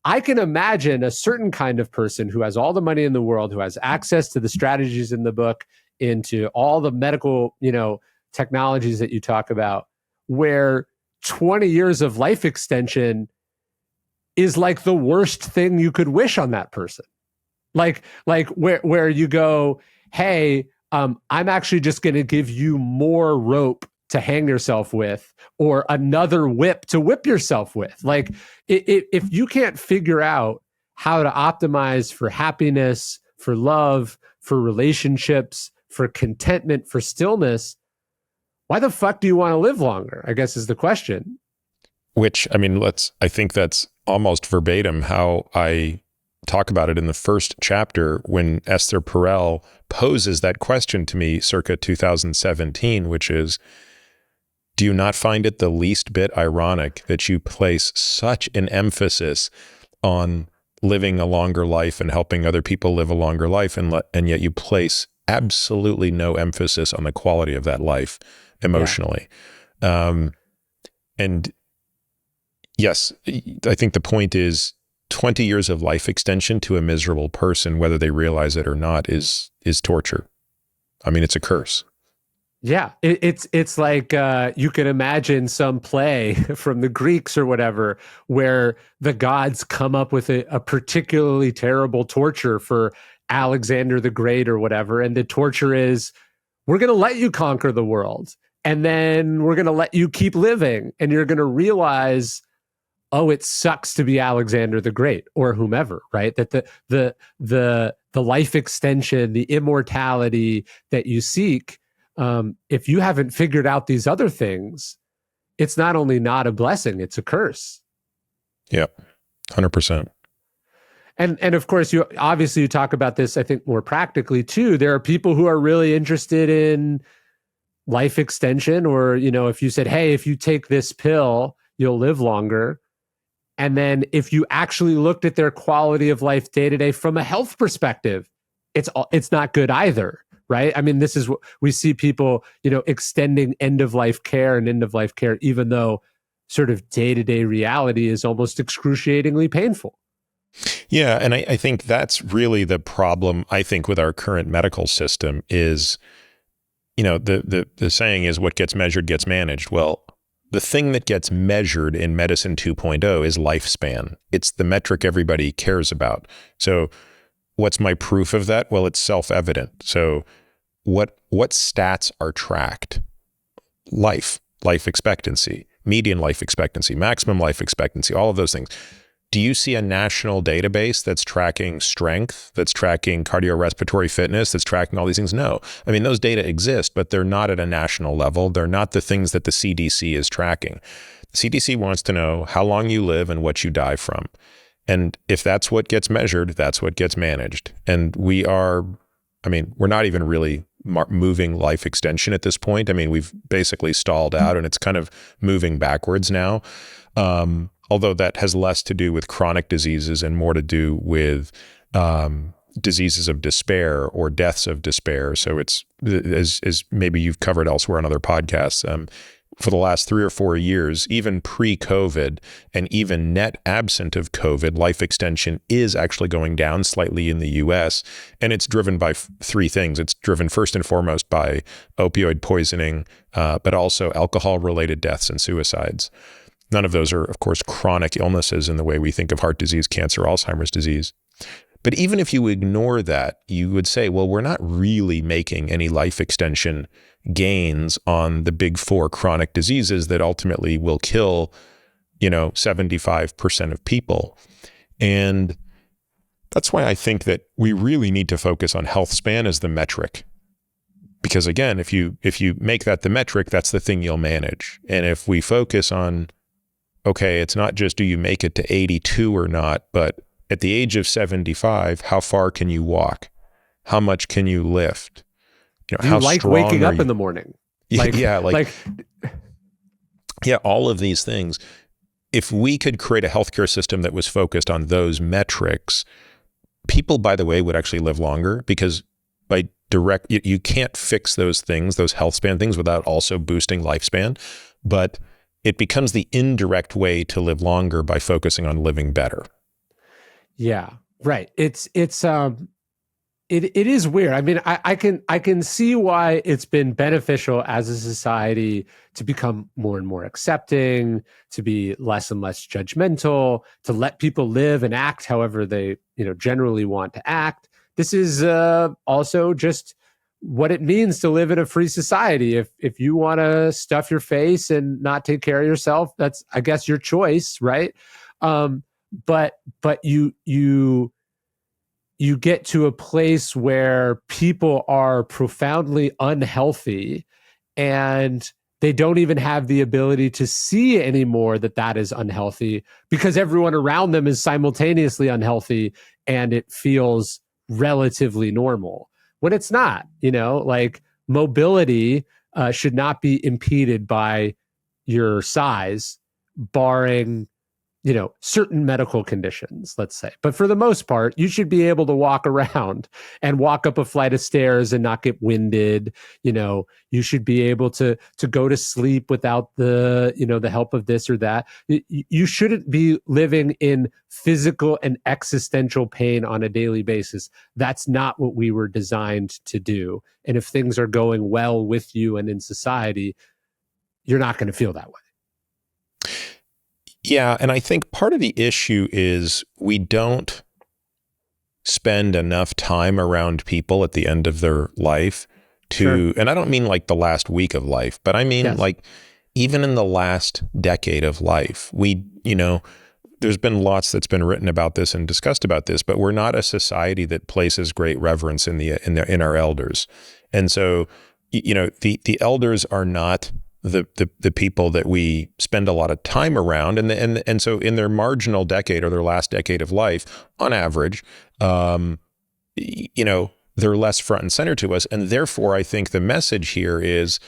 I can imagine a certain kind of person who has all the money in the world, who has access to the strategies in the book, into all the medical, technologies that you talk about, where 20 years of life extension is like the worst thing you could wish on that person. Like where you go, hey, I'm actually just going to give you more rope to hang yourself with, or another whip to whip yourself with. Like if you can't figure out how to optimize for happiness, for love, for relationships, for contentment, for stillness, why the fuck do you want to live longer, I guess is the question. Which, I think that's almost verbatim how I talk about it in the first chapter when Esther Perel poses that question to me circa 2017, which is, do you not find it the least bit ironic that you place such an emphasis on living a longer life and helping other people live a longer life, and yet you place absolutely no emphasis on the quality of that life emotionally? Yeah. And yes, I think the point is 20 years of life extension to a miserable person, whether they realize it or not, is torture. It's a curse. Yeah, it's like you can imagine some play from the Greeks or whatever, where the gods come up with a particularly terrible torture for Alexander the Great or whatever, and the torture is, we're going to let you conquer the world, and then we're going to let you keep living, and you're going to realize, oh, it sucks to be Alexander the Great or whomever, right? That the life extension, the immortality that you seek, if you haven't figured out these other things, it's not only not a blessing, it's a curse. Yeah, 100%. And of course, you talk about this, I think, more practically too. There are people who are really interested in life extension, or, if you said, hey, if you take this pill, you'll live longer. And then if you actually looked at their quality of life day to day from a health perspective, it's not good either, right? This is what we see people, extending end of life care, even though sort of day to day reality is almost excruciatingly painful. Yeah, and I think that's really the problem, I think, with our current medical system is, the saying is what gets measured gets managed. Well, the thing that gets measured in medicine 2.0 is lifespan. It's the metric everybody cares about. So what's my proof of that? Well, it's self-evident. So what stats are tracked? Life expectancy, median life expectancy, maximum life expectancy, all of those things. Do you see a national database that's tracking strength, that's tracking cardiorespiratory fitness, that's tracking all these things? No. I mean, those data exist, but they're not at a national level. They're not the things that the CDC is tracking. The CDC wants to know how long you live and what you die from. And if that's what gets measured, that's what gets managed. And we're not even really moving life extension at this point. I mean, we've basically stalled out and it's kind of moving backwards now. Although that has less to do with chronic diseases and more to do with diseases of despair or deaths of despair. So it's, as maybe you've covered elsewhere on other podcasts, for the last 3 or 4 years, even pre-COVID and even net absent of COVID, life extension is actually going down slightly in the US. And it's driven by 3 things. It's driven first and foremost by opioid poisoning, but also alcohol-related deaths and suicides. None of those are, of course, chronic illnesses in the way we think of heart disease, cancer, Alzheimer's disease. But even if you ignore that, you would say, well, we're not really making any life extension gains on the big 4 chronic diseases that ultimately will kill, 75% of people. And that's why I think that we really need to focus on health span as the metric. Because again, if you make that the metric, that's the thing you'll manage. And if we focus on, okay, it's not just do you make it to 82 or not, but at the age of 75, how far can you walk? How much can you lift? Do you like waking up in the morning? Yeah, all of these things. If we could create a healthcare system that was focused on those metrics, people, by the way, would actually live longer because you can't fix those things, those health span things, without also boosting lifespan. But it becomes the indirect way to live longer by focusing on living better. Yeah, right. It is weird. I mean, I can see why it's been beneficial as a society to become more and more accepting, to be less and less judgmental, to let people live and act however they, generally want to act. This is also just what it means to live in a free society. If you want to stuff your face and not take care of yourself, that's, I guess, your choice, right? But you get to a place where people are profoundly unhealthy and they don't even have the ability to see anymore that is unhealthy because everyone around them is simultaneously unhealthy and it feels relatively normal when it's not. Mobility should not be impeded by your size, barring certain medical conditions, let's say. But for the most part, you should be able to walk around and walk up a flight of stairs and not get winded. You should be able to go to sleep without the help of this or that. You shouldn't be living in physical and existential pain on a daily basis. That's not what we were designed to do. And if things are going well with you and in society, you're not going to feel that way. Yeah, and I think part of the issue is we don't spend enough time around people at the end of their life to, and I don't mean like the last week of life, but I mean like even in the last decade of life, there's been lots that's been written about this and discussed about this, but we're not a society that places great reverence in our elders. And so, the elders are not the people that we spend a lot of time around, and so in their marginal decade or their last decade of life, on average, they're less front and center to us, and therefore I think the message here is,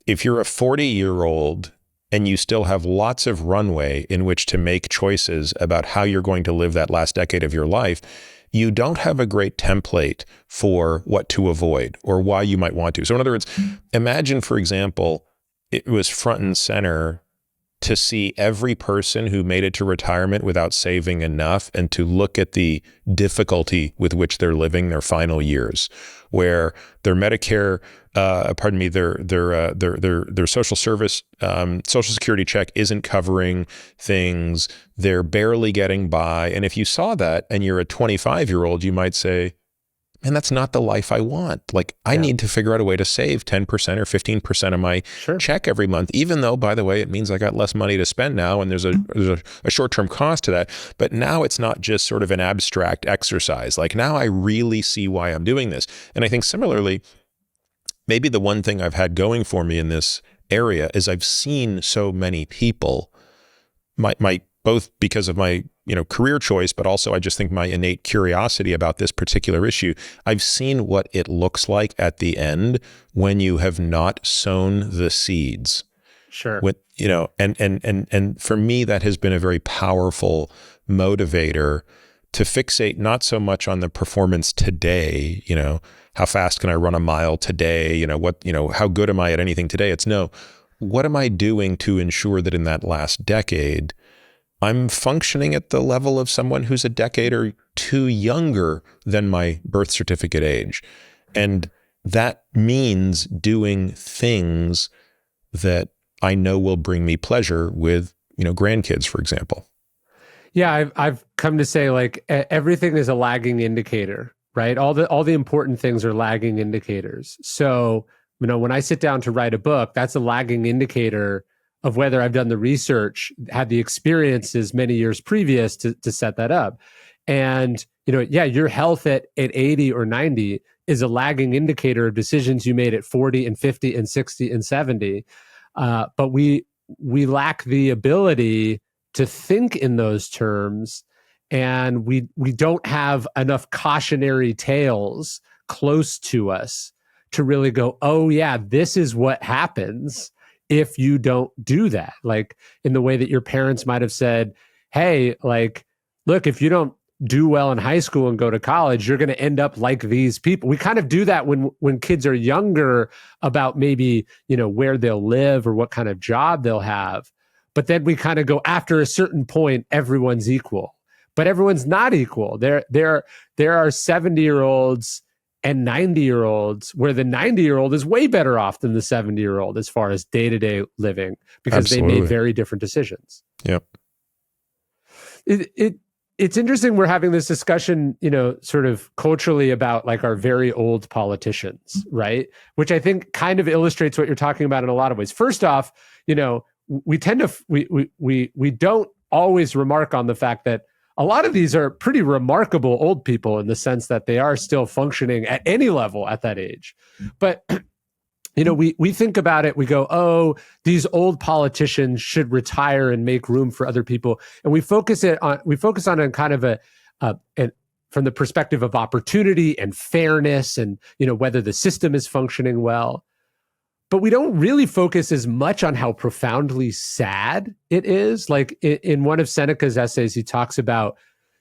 if you're a 40-year-old and you still have lots of runway in which to make choices about how you're going to live that last decade of your life, you don't have a great template for what to avoid or why you might want to. So in other words, imagine, for example, it was front and center to see every person who made it to retirement without saving enough and to look at the difficulty with which they're living their final years, where their Medicare, their social service, social security check isn't covering things. They're barely getting by. And if you saw that and you're a 25-year-old, you might say, man, that's not the life I want. Like, I need to figure out a way to save 10% or 15% of my check every month, even though, by the way, it means I got less money to spend now, and there's a short-term cost to that. But now it's not just sort of an abstract exercise. Like, now I really see why I'm doing this. And I think similarly, maybe the one thing I've had going for me in this area is I've seen so many people, my both because of my career choice, but also I just think my innate curiosity about this particular issue. I've seen what it looks like at the end when you have not sown the seeds. Sure. When, and for me, that has been a very powerful motivator to fixate not so much on the performance today, how fast can I run a mile today? How good am I at anything today? It's no, what am I doing to ensure that in that last decade, I'm functioning at the level of someone who's a decade or two younger than my birth certificate age. And that means doing things that I know will bring me pleasure with, grandkids, for example. Yeah, I've come to say, like, everything is a lagging indicator, right? All the important things are lagging indicators. So, when I sit down to write a book, that's a lagging indicator of whether I've done the research, had the experiences many years previous to set that up. And, your health at 80 or 90 is a lagging indicator of decisions you made at 40 and 50 and 60 and 70. But we lack the ability to think in those terms, and we don't have enough cautionary tales close to us to really go, oh yeah, this is what happens if you don't do that. Like, in the way that your parents might have said, hey, like, look, if you don't do well in high school and go to college, you're going to end up like these people. We kind of do that when kids are younger about maybe, where they'll live or what kind of job they'll have. But then we kind of go, after a certain point, everyone's equal. But everyone's not equal. There are 70-year-olds and 90-year-olds where the 90-year-old is way better off than the 70-year-old as far as day-to-day living, because Absolutely. they made very different decisions. Yep. It's interesting we're having this discussion, sort of culturally about, like, our very old politicians, right? Which I think kind of illustrates what you're talking about in a lot of ways. First off, we tend to we don't always remark on the fact that a lot of these are pretty remarkable old people in the sense that they are still functioning at any level at that age. But, we think about it, we go, oh, these old politicians should retire and make room for other people. And we focus on it kind of from the perspective of opportunity and fairness and, whether the system is functioning well. But we don't really focus as much on how profoundly sad it is. Like, in one of Seneca's essays, he talks about,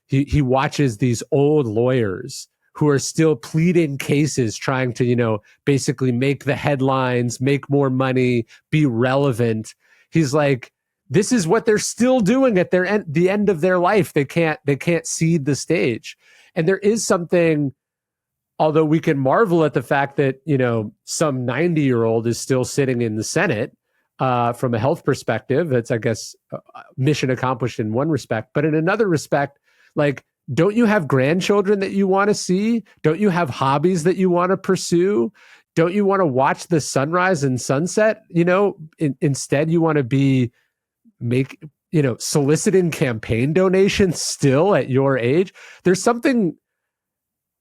he watches these old lawyers who are still pleading cases, trying to, basically make the headlines, make more money, be relevant. He's like, this is what they're still doing at the end of their life. They can't cede the stage. And there is something, although we can marvel at the fact that, some 90-year-old is still sitting in the Senate, from a health perspective, it's, I guess, mission accomplished in one respect. But in another respect, like, don't you have grandchildren that you want to see? Don't you have hobbies that you want to pursue? Don't you want to watch the sunrise and sunset? Instead, you want to be soliciting campaign donations still at your age. There's something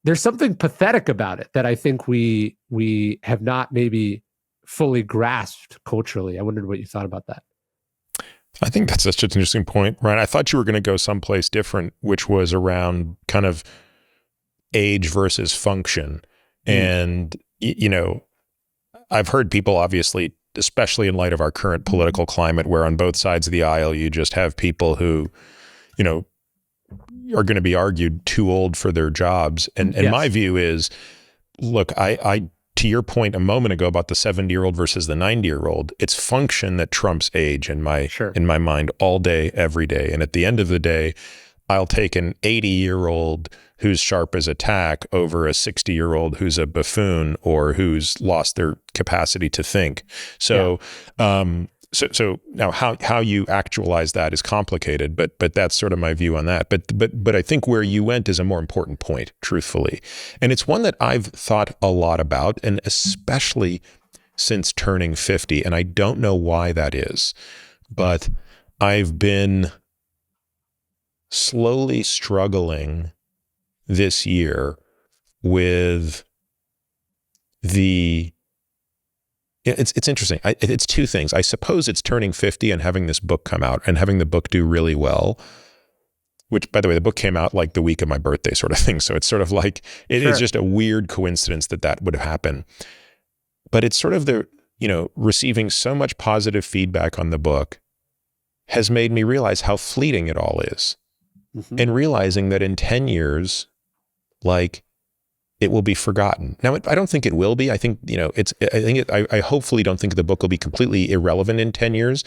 pathetic about it that I think we have not maybe fully grasped culturally. I wondered what you thought about that. I think that's such an interesting point, Ryan. I thought you were going to go someplace different, which was around kind of age versus function. And, I've heard people, obviously, especially in light of our current political climate, where on both sides of the aisle, you just have people who, are going to be argued too old for their jobs. And Yes. my view is, look, I to your point a moment ago about the 70-year-old versus the 90-year-old, it's function that trumps age in my mind all day, every day. And at the end of the day, I'll take an 80-year-old who's sharp as a tack over a 60-year-old who's a buffoon or who's lost their capacity to think. So, so now how you actualize that is complicated, but that's sort of my view on that. But I think where you went is a more important point, truthfully. And it's one that I've thought a lot about, and especially since turning 50. And I don't know why that is, but I've been slowly struggling this year with it's interesting. It's two things. I suppose it's turning 50 and having this book come out and having the book do really well, which, by the way, the book came out like the week of my birthday sort of thing. So it's sort of like, it is just a weird coincidence that would happen. But it's sort of receiving so much positive feedback on the book has made me realize how fleeting it all is. Mm-hmm. And realizing that in 10 years, like, it will be forgotten. Now, I don't think it will be. I think, I hopefully don't think the book will be completely irrelevant in 10 years,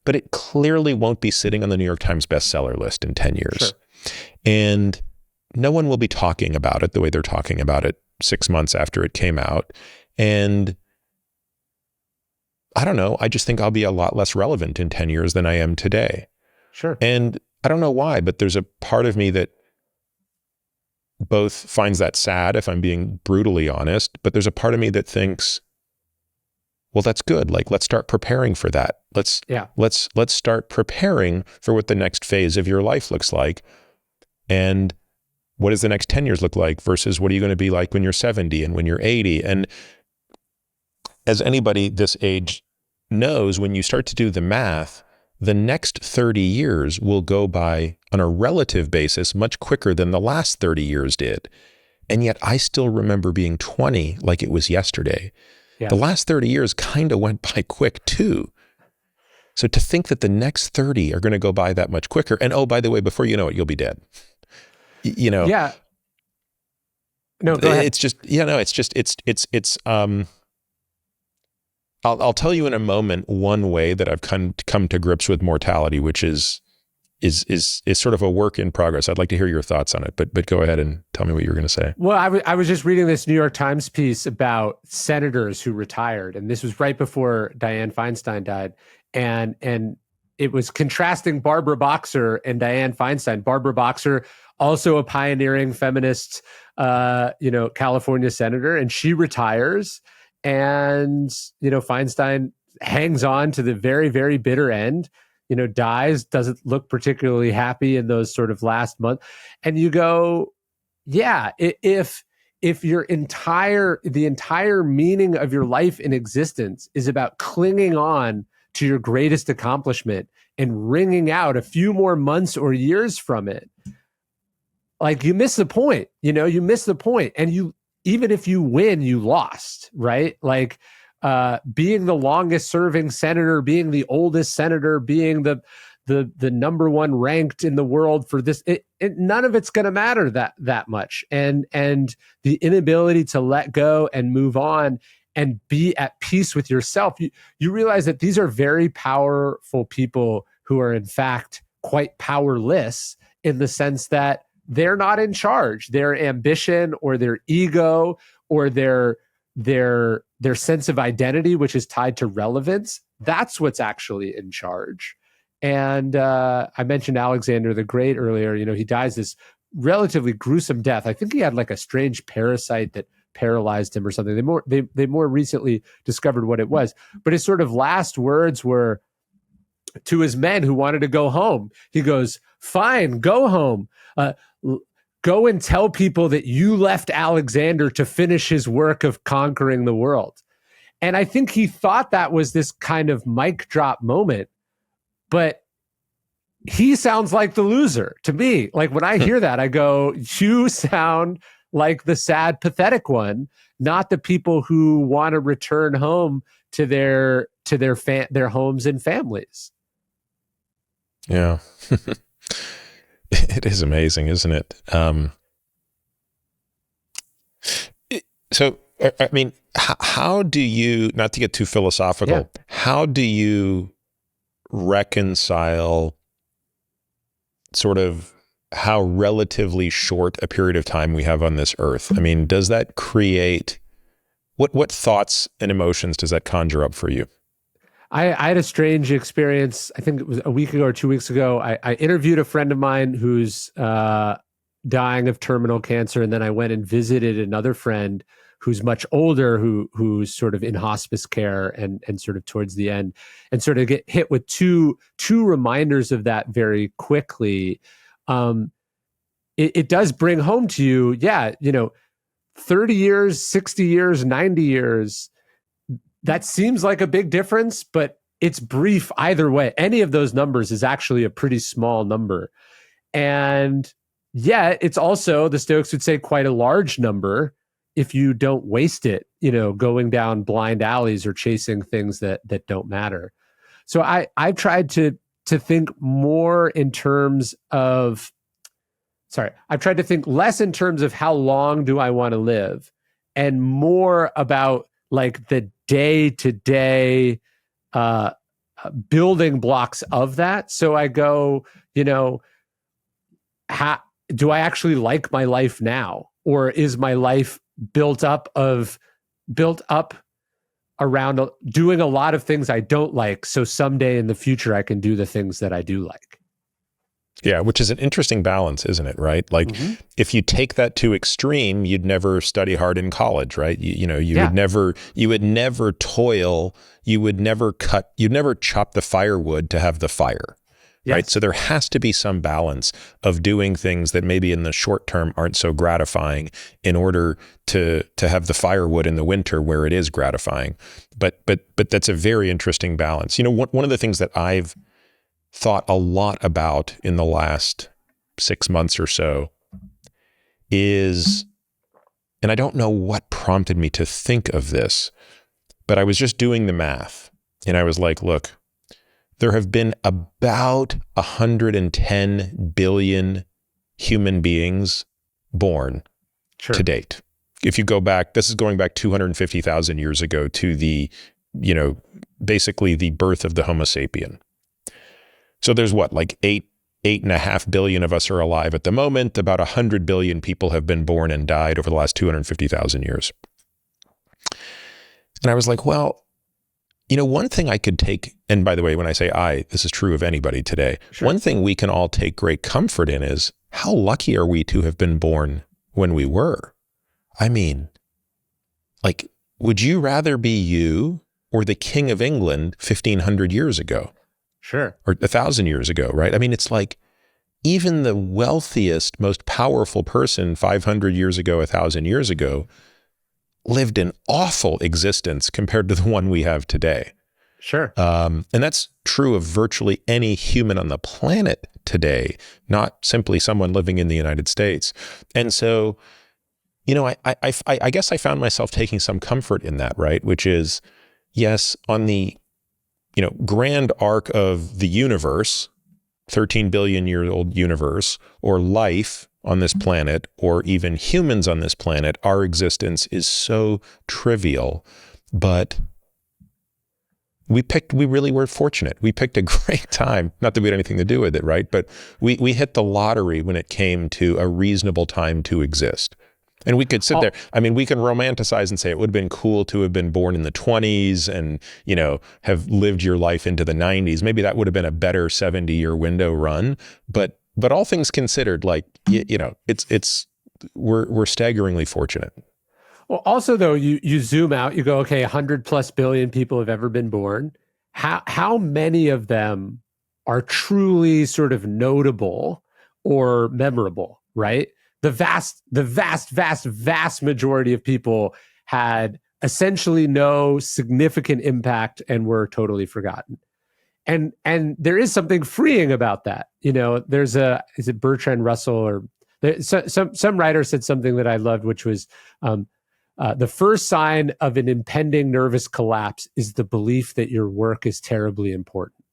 but it clearly won't be sitting on the New York Times bestseller list in 10 years. Sure. And no one will be talking about it the way they're talking about it 6 months after it came out. And I don't know, I just think I'll be a lot less relevant in 10 years than I am today. Sure. And I don't know why, but there's a part of me that both finds that sad, if I'm being brutally honest, but there's a part of me that thinks, well, that's good. Like, let's start preparing for that. Let's start preparing for what the next phase of your life looks like. And what does the next 10 years look like versus what are you going to be like when you're 70 and when you're 80? And as anybody this age knows, when you start to do the math, the next 30 years will go by on a relative basis much quicker than the last 30 years did. And yet I still remember being 20 like it was yesterday. Yeah. The last 30 years kind of went by quick too. So to think that the next 30 are going to go by that much quicker, and oh, by the way, before you know it, you'll be dead. Yeah. No, go ahead. It's just, I'll tell you in a moment one way that I've come to grips with mortality, which is sort of a work in progress. I'd like to hear your thoughts on it, but go ahead and tell me what you were going to say. Well, I was just reading this New York Times piece about senators who retired, and this was right before Dianne Feinstein died, and it was contrasting Barbara Boxer and Dianne Feinstein. Barbara Boxer, also a pioneering feminist, California senator, and she retires. And, Feinstein hangs on to the very, very bitter end, dies, doesn't look particularly happy in those sort of last month. And you go, yeah, if the entire meaning of your life in existence is about clinging on to your greatest accomplishment and wringing out a few more months or years from it, like, you miss the point, you miss the point. And even if you win, you lost, right? Like, being the longest serving senator, being the oldest senator, being the number one ranked in the world for this, none of it's going to matter that much. And the inability to let go and move on and be at peace with yourself, you realize that these are very powerful people who are in fact quite powerless, in the sense that they're not in charge. Their ambition or their ego or their sense of identity, which is tied to relevance, that's what's actually in charge. And I mentioned Alexander the Great earlier. He dies this relatively gruesome death. I think he had like a strange parasite that paralyzed him or something. They more recently discovered what it was. But his sort of last words were to his men who wanted to go home. He goes, "Fine, go home. Go and tell people that you left Alexander to finish his work of conquering the world." And I think he thought that was this kind of mic drop moment, but he sounds like the loser to me. Like, when I hear that, I go, you sound like the sad, pathetic one, not the people who want to return home to their homes and families. Yeah. It is amazing, isn't it? So, I mean, how do you, not to get too philosophical, how do you reconcile sort of how relatively short a period of time we have on this earth. I mean, does that create, what thoughts and emotions does that conjure up for you? I had a strange experience. I think it was a week ago or 2 weeks ago. I interviewed a friend of mine who's dying of terminal cancer, and then I went and visited another friend who's much older, who's sort of in hospice care and sort of towards the end, and sort of get hit with two reminders of that very quickly. It does bring home to you, 30 years, 60 years, 90 years. That seems like a big difference, but it's brief either way. Any of those numbers is actually a pretty small number. And yet it's also, the Stoics would say, quite a large number if you don't waste it, going down blind alleys or chasing things that don't matter. So I've tried to think more in terms of, I've tried to think less in terms of how long do I want to live, and more about like the day-to-day building blocks of that. So I go, how do I actually like my life now? Or is my life built up around doing a lot of things I don't like, so someday in the future I can do the things that I do like? Yeah, which is an interesting balance, isn't it? Right? Like, if you take that to extreme, you'd never study hard in college, right? You would never toil, you'd never chop the firewood to have the fire, right? So there has to be some balance of doing things that maybe in the short term aren't so gratifying in order to have the firewood in the winter where it is gratifying. But that's a very interesting balance. One of the things that I've thought a lot about in the last 6 months or so is, and I don't know what prompted me to think of this, but I was just doing the math and I was like, look, there have been about 110 billion human beings born to date. If you go back, this is going back 250,000 years ago to the, basically the birth of the Homo sapien. So there's like 8.5 billion of us are alive at the moment. About 100 billion people have been born and died over the last 250,000 years. And I was like, well, one thing I could take, and by the way, when I say this is true of anybody today, one thing we can all take great comfort in is how lucky are we to have been born when we were? I mean, like, would you rather be you or the King of England 1,500 years ago? Sure. Or 1,000 years ago, right? I mean, it's like even the wealthiest, most powerful person 500 years ago, 1,000 years ago, lived an awful existence compared to the one we have today. Sure. And that's true of virtually any human on the planet today, not simply someone living in the United States. And so, I guess I found myself taking some comfort in that, right? Which is, yes, on the grand arc of the universe, 13 billion year old universe, or life on this planet, or even humans on this planet, our existence is so trivial. But we really were fortunate. We picked a great time, not that we had anything to do with it, right? But we hit the lottery when it came to a reasonable time to exist. And we could sit there. I mean, we can romanticize and say it would have been cool to have been born in the 20s and, have lived your life into the 90s. Maybe that would have been a better 70-year window run. But all things considered, like, we're staggeringly fortunate. Well, also though, you zoom out, you go, okay, 100+ billion people have ever been born. How many of them are truly sort of notable or memorable, right? The vast majority of people had essentially no significant impact and were totally forgotten. And there is something freeing about that. Is it Bertrand Russell or some writer said something that I loved, which was the first sign of an impending nervous collapse is the belief that your work is terribly important.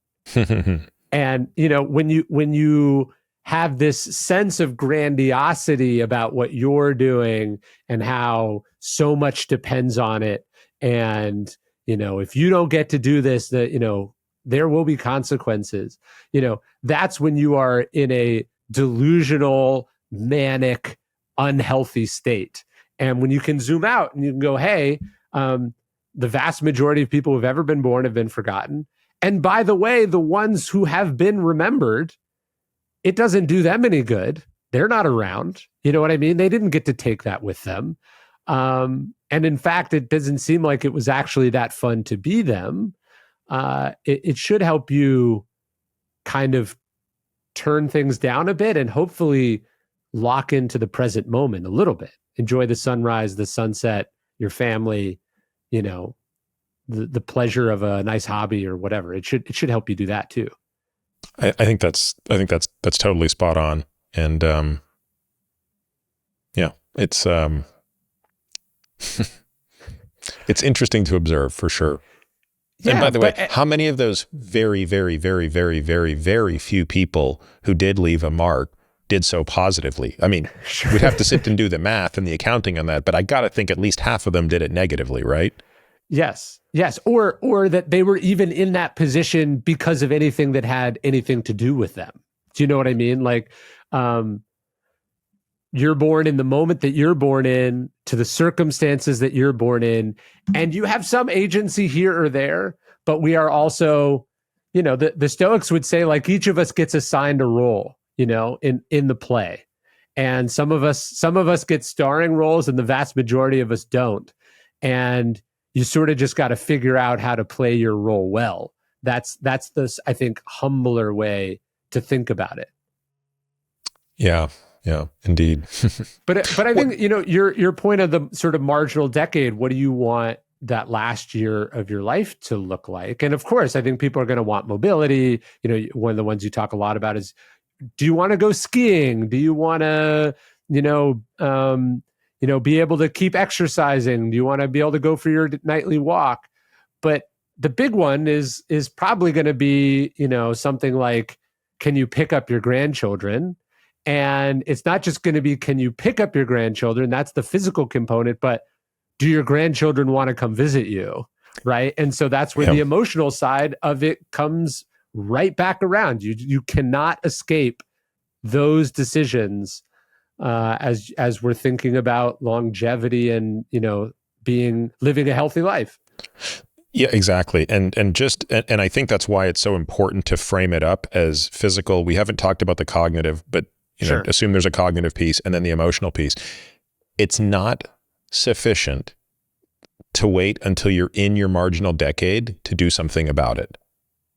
And when you have this sense of grandiosity about what you're doing and how so much depends on it. And, if you don't get to do this, that, there will be consequences. That's when you are in a delusional, manic, unhealthy state. And when you can zoom out and you can go, hey, the vast majority of people who've ever been born have been forgotten. And by the way, the ones who have been remembered, it doesn't do them any good. They're not around. You know what I mean? They didn't get to take that with them. And in fact, it doesn't seem like it was actually that fun to be them. It should help you kind of turn things down a bit and hopefully lock into the present moment a little bit. Enjoy the sunrise, the sunset, your family, you know, the pleasure of a nice hobby or whatever. It should help you do that too. I think that's totally spot on. And yeah, it's it's interesting to observe for sure. Yeah, and by the way, how many of those very, very, very, very, very, very few people who did leave a mark did so positively? I mean, sure. We'd have to sit and do the math and the accounting on that, but I got to think at least half of them did it negatively, right? Yes. Or that they were even in that position because of anything that had anything to do with them. Do you know what I mean? Like, you're born in the moment that you're born in, to the circumstances that you're born in, and you have some agency here or there, but we are also, you know, the Stoics would say, like, each of us gets assigned a role, you know, in the play. And some of us get starring roles and the vast majority of us don't. And you sort of just got to figure out how to play your role well. That's the, I think, humbler way to think about it. Yeah, indeed. But I think, you know, your point of the sort of marginal decade, what do you want that last year of your life to look like? And of course, I think people are going to want mobility. You know, one of the ones you talk a lot about is, do you want to go skiing? Do you want to, be able to keep exercising? Do you want to be able to go for your nightly walk? But the big one is probably going to be, you know, something like, can you pick up your grandchildren? And it's not just going to be, can you pick up your grandchildren? That's the physical component, but do your grandchildren want to come visit you? Right. And so that's where the emotional side of it comes right back around. You cannot escape those decisions as we're thinking about longevity and, you know, living a healthy life. Yeah, exactly. And I think that's why it's so important to frame it up as physical. We haven't talked about the cognitive, but you know, assume there's a cognitive piece and then the emotional piece. It's not sufficient to wait until you're in your marginal decade to do something about it.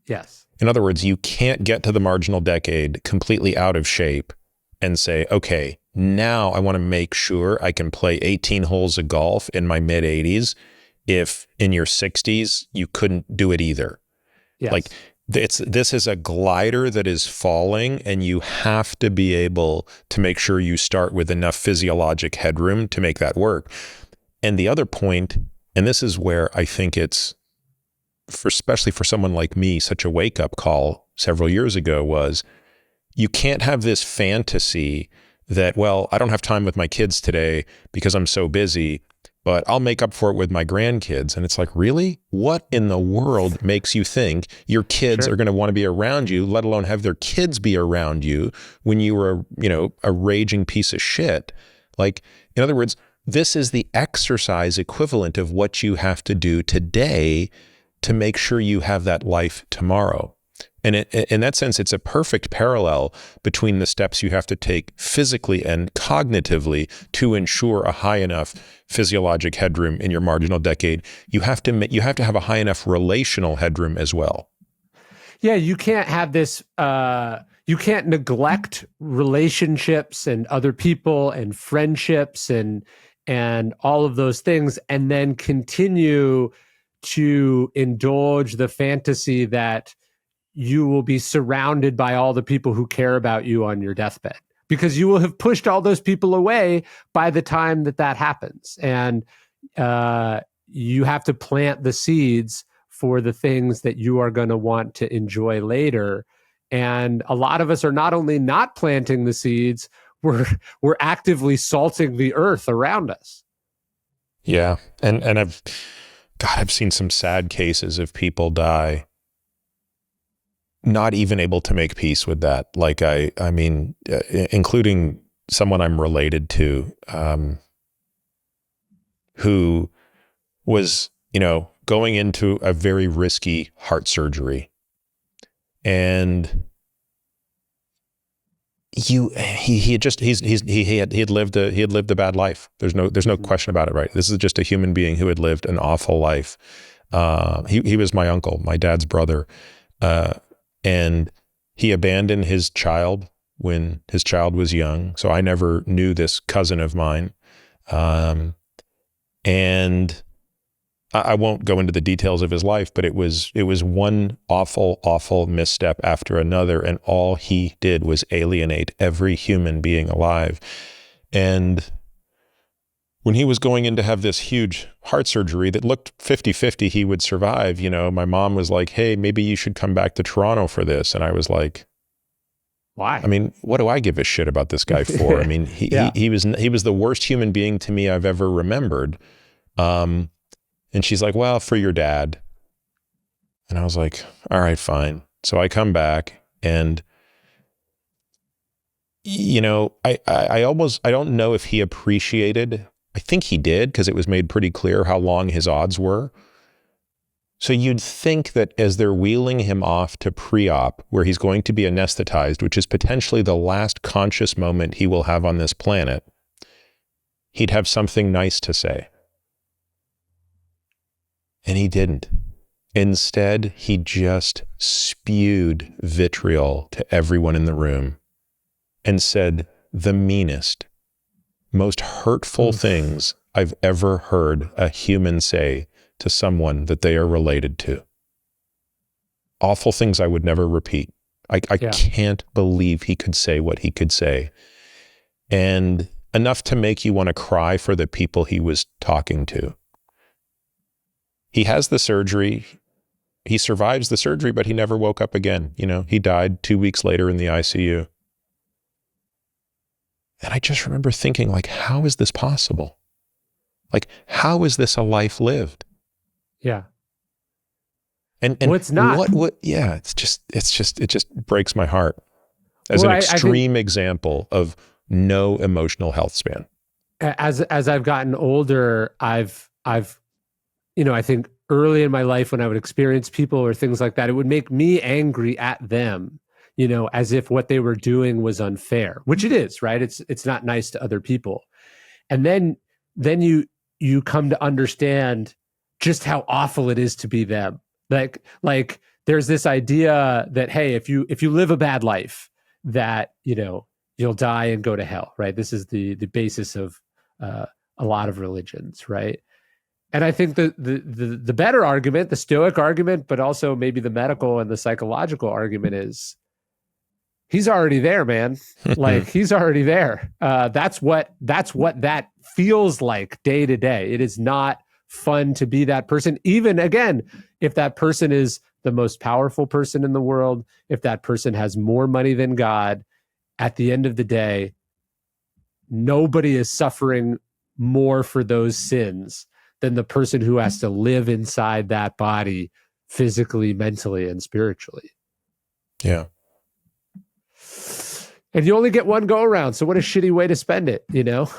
Yes. In other words, you can't get to the marginal decade completely out of shape and say, okay, now I want to make sure I can play 18 holes of golf in my mid 80s if in your 60s you couldn't do it either. Yes. Like this is a glider that is falling, and you have to be able to make sure you start with enough physiologic headroom to make that work. And the other point, and this is where I think it's, especially for someone like me, such a wake-up call several years ago, was you can't have this fantasy that, well, I don't have time with my kids today because I'm so busy, but I'll make up for it with my grandkids. And it's like, really? What in the world makes you think your kids are going to want to be around you, let alone have their kids be around you when you were, a raging piece of shit? Like, in other words, this is the exercise equivalent of what you have to do today to make sure you have that life tomorrow. And in that sense, it's a perfect parallel between the steps you have to take physically and cognitively to ensure a high enough physiologic headroom in your marginal decade. You have to have a high enough relational headroom as well. Yeah, you can't have this. You can't neglect relationships and other people and friendships and all of those things, and then continue to indulge the fantasy that you will be surrounded by all the people who care about you on your deathbed, because you will have pushed all those people away by the time that happens. And you have to plant the seeds for the things that you are going to want to enjoy later. And a lot of us are not only not planting the seeds, we're actively salting the earth around us. Yeah. And I've seen some sad cases of people die not even able to make peace with that. Like I mean, including someone I'm related to, who was, going into a very risky heart surgery. And he had lived a bad life. There's no question about it, right? This is just a human being who had lived an awful life. He was my uncle, my dad's brother. And he abandoned his child when his child was young. So I never knew this cousin of mine. And I won't go into the details of his life, but it was one awful, awful misstep after another. And all he did was alienate every human being alive. And when he was going in to have this huge heart surgery that looked 50-50 he would survive, my mom was like, hey, maybe you should come back to Toronto for this. And I was like, why? I mean, what do I give a shit about this guy for? I mean, he was the worst human being to me I've ever remembered. And she's like, well, for your dad. And I was like, all right, fine. So I come back and, I don't know if he appreciated, I think he did, because it was made pretty clear how long his odds were. So you'd think that as they're wheeling him off to pre-op, where he's going to be anesthetized, which is potentially the last conscious moment he will have on this planet, he'd have something nice to say. And he didn't. Instead, he just spewed vitriol to everyone in the room and said the meanest, most hurtful things I've ever heard a human say to someone that they are related to. Awful things I would never repeat. I can't believe he could say what he could say. And enough to make you want to cry for the people he was talking to. He has the surgery. He survives the surgery, but he never woke up again. He died 2 weeks later in the ICU. And I just remember thinking, like, how is this possible? Like, how is this a life lived? Yeah. And it's not. It just breaks my heart as an extreme example of no emotional health span. As I've gotten older, I've I think early in my life when I would experience people or things like that, it would make me angry at them, as if what they were doing was unfair, which it is, right? It's not nice to other people. And then you come to understand just how awful it is to be them. Like there's this idea that, hey, if you live a bad life, that, you'll die and go to hell, right? This is the basis of a lot of religions, right? And I think the better argument, the Stoic argument, but also maybe the medical and the psychological argument is he's already there, man. Like he's already there. That's what that feels like day to day. It is not fun to be that person. Even again, if that person is the most powerful person in the world, if that person has more money than God, at the end of the day, nobody is suffering more for those sins than the person who has to live inside that body physically, mentally, and spiritually. Yeah. And you only get one go around. So what a shitty way to spend it,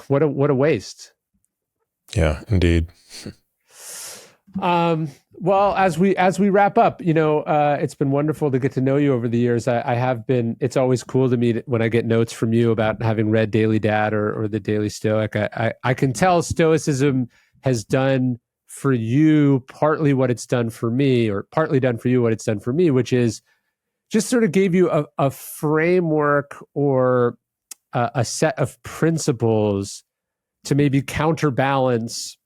What a waste. Yeah, indeed. Well, as we wrap up, it's been wonderful to get to know you over the years. It's always cool to me when I get notes from you about having read Daily Dad or the Daily Stoic. I can tell Stoicism has done for you partly what it's done for me, or partly done for you what it's done for me, which is just sort of gave you a framework or a set of principles to maybe counterbalance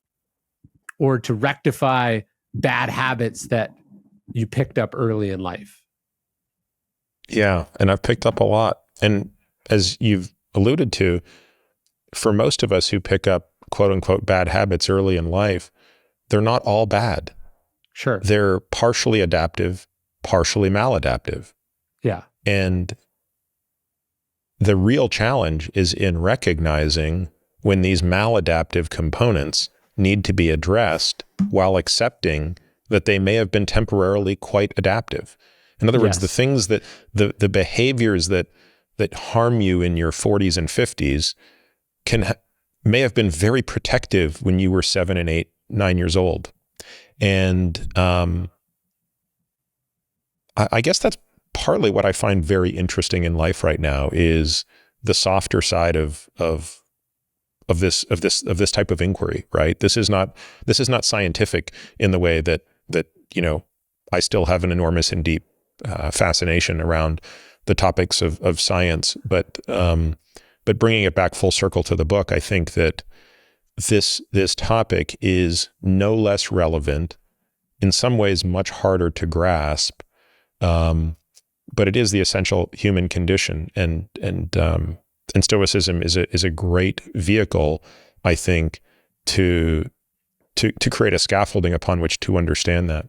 or to rectify bad habits that you picked up early in life. Yeah, and I've picked up a lot. And as you've alluded to, for most of us who pick up quote unquote bad habits early in life, they're not all bad. Sure. They're partially adaptive, partially maladaptive. Yeah. And the real challenge is in recognizing when these maladaptive components need to be addressed while accepting that they may have been temporarily quite adaptive. In other words, Yes. the things that the behaviors that harm you in your 40s and 50s may have been very protective when you were 7 and 8, 9 years old. And I guess that's partly what I find very interesting in life right now, is the softer side of this type of inquiry, right? This is not scientific in the way that I still have an enormous and deep fascination around the topics of science, but bringing it back full circle to the book, I think that this topic is no less relevant, in some ways much harder to grasp, but it is the essential human condition, and Stoicism is a great vehicle, I think, to create a scaffolding upon which to understand that.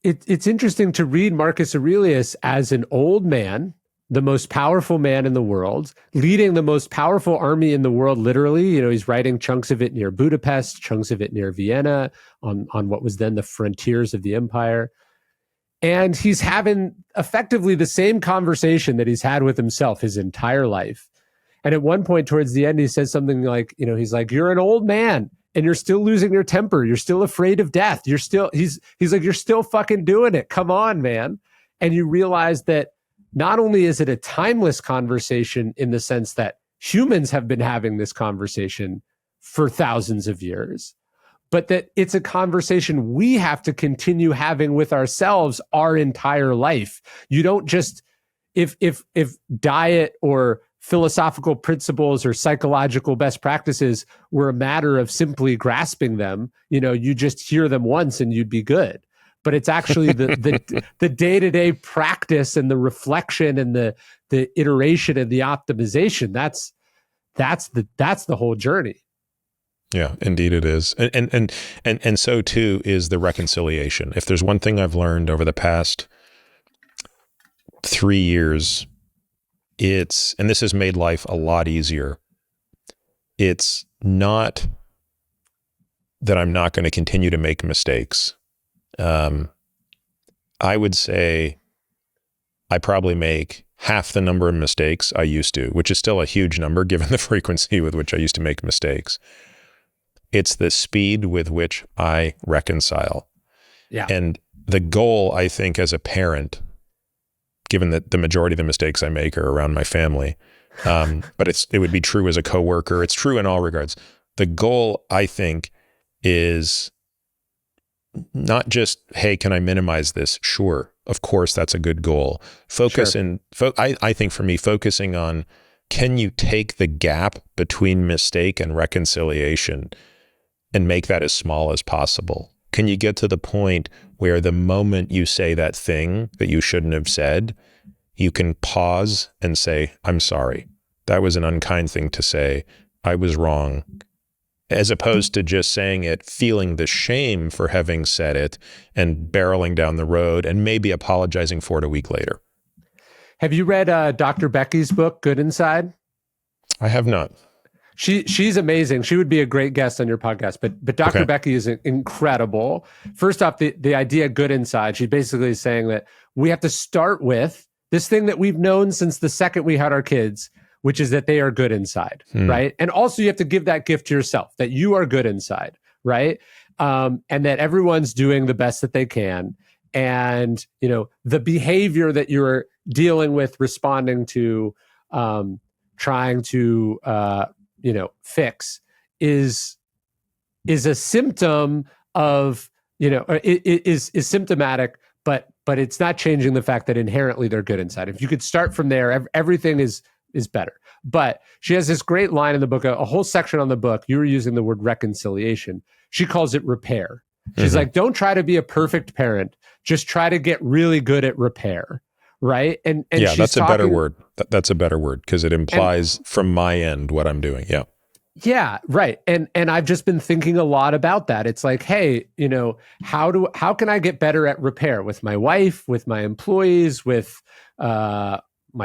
It's interesting to read Marcus Aurelius as an old man, the most powerful man in the world, leading the most powerful army in the world, literally. He's writing chunks of it near Budapest, chunks of it near Vienna, on what was then the frontiers of the empire. And he's having effectively the same conversation that he's had with himself his entire life. And at one point towards the end, he says something like, he's like, you're an old man and you're still losing your temper. You're still afraid of death. He's like, you're still fucking doing it. Come on, man. And you realize that not only is it a timeless conversation in the sense that humans have been having this conversation for thousands of years, but that it's a conversation we have to continue having with ourselves our entire life. You don't just, if diet or philosophical principles or psychological best practices were a matter of simply grasping them, you just hear them once and you'd be good. But it's actually the day-to-day practice and the reflection and the iteration and the optimization. That's the whole journey. Yeah, indeed it is. And so too is the reconciliation. If there's one thing I've learned over the past 3 years, and this has made life a lot easier. It's not that I'm not going to continue to make mistakes. I would say I probably make half the number of mistakes I used to, which is still a huge number given the frequency with which I used to make mistakes. It's the speed with which I reconcile. Yeah. And the goal, I think, as a parent, given that the majority of the mistakes I make are around my family, but it would be true as a coworker. It's true in all regards. The goal, I think, is not just, hey, can I minimize this? Sure. Of course, that's a good goal. I think for me, focusing on, can you take the gap between mistake and reconciliation and make that as small as possible? Can you get to the point where the moment you say that thing that you shouldn't have said, you can pause and say, I'm sorry. That was an unkind thing to say. I was wrong. As opposed to just saying it, feeling the shame for having said it and barreling down the road and maybe apologizing for it a week later. Have you read Dr. Becky's book, Good Inside? I have not. She's amazing. She would be a great guest on your podcast, but Dr. Okay. Becky is incredible. First off, the idea good inside, she's basically saying that we have to start with this thing that we've known since the second we had our kids, which is that they are good inside, right? And also you have to give that gift to yourself, that you are good inside, right? And that everyone's doing the best that they can. And, the behavior that you're dealing with, responding to, trying to, fix is a symptom of, is symptomatic, but it's not changing the fact that inherently they're good inside. If you could start from there, everything is better. But she has this great line in the book, a whole section on the book. You were using the word reconciliation. She calls it repair. She's like, don't try to be a perfect parent. Just try to get really good at repair. Right. And yeah, that's a better word. That's a better word because it implies from my end what I'm doing. Yeah. Yeah. Right. And I've just been thinking a lot about that. It's like, hey, how can I get better at repair with my wife, with my employees, with my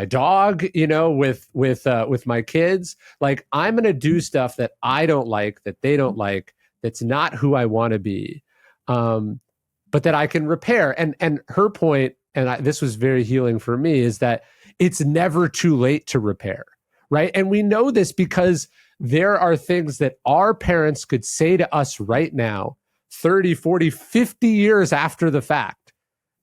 dog, with my kids? Like, I'm going to do stuff that I don't like, that they don't like, that's not who I want to be, but that I can repair. And her point, and this was very healing for me, is that it's never too late to repair, right? And we know this because there are things that our parents could say to us right now, 30, 40, 50 years after the fact,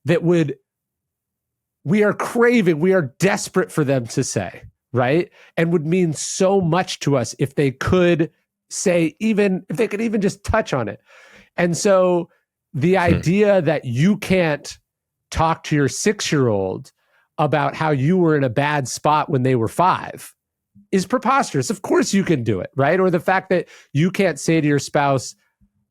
that we are craving, we are desperate for them to say, right? And would mean so much to us if they could say, even if they could even just touch on it. And so the idea that you can't talk to your 6-year-old about how you were in a bad spot when they were 5 is preposterous. Of course you can do it, right? Or the fact that you can't say to your spouse,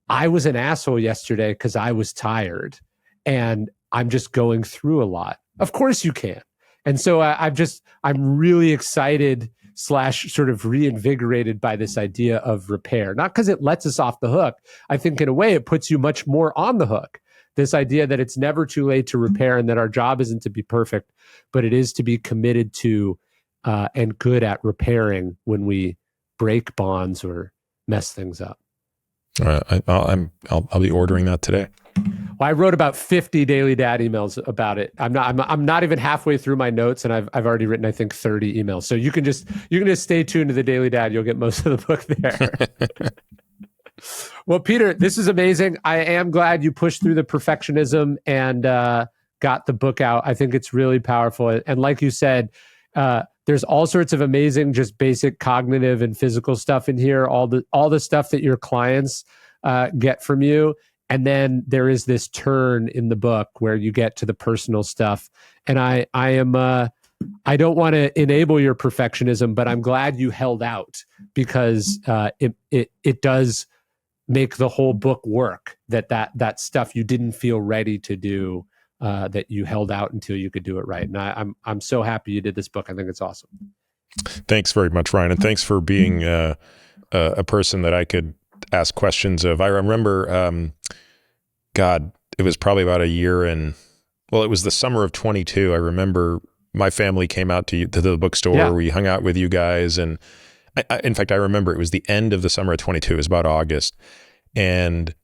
I was an asshole yesterday because I was tired and I'm just going through a lot. Of course you can. And so I'm really excited / sort of reinvigorated by this idea of repair, not because it lets us off the hook. I think in a way it puts you much more on the hook. This idea that it's never too late to repair and that our job isn't to be perfect, but it is to be committed to and good at repairing when we break bonds or mess things up. I'll be ordering that today. Well, I wrote about 50 daily dad emails about it. I'm not even halfway through my notes, and I've already written, I think, 30 emails. So you can just stay tuned to the Daily Dad. You'll get most of the book there. Well, Peter, this is amazing. I am glad you pushed through the perfectionism and got the book out. I think it's really powerful. And like you said, there's all sorts of amazing, just basic cognitive and physical stuff in here. All the stuff that your clients get from you. And then there is this turn in the book where you get to the personal stuff. And I don't want to enable your perfectionism, but I'm glad you held out because it does make the whole book work. That stuff you didn't feel ready to do, that you held out until you could do it right. And I'm so happy you did this book. I think it's awesome. Thanks very much, Ryan, and thanks for being a person that I could ask questions of. I remember, it was probably about a year and, well, it was the summer of 22. I remember my family came out to the bookstore. Yeah. We hung out with you guys. And in fact, I remember it was the end of the summer of 22. It was about August. And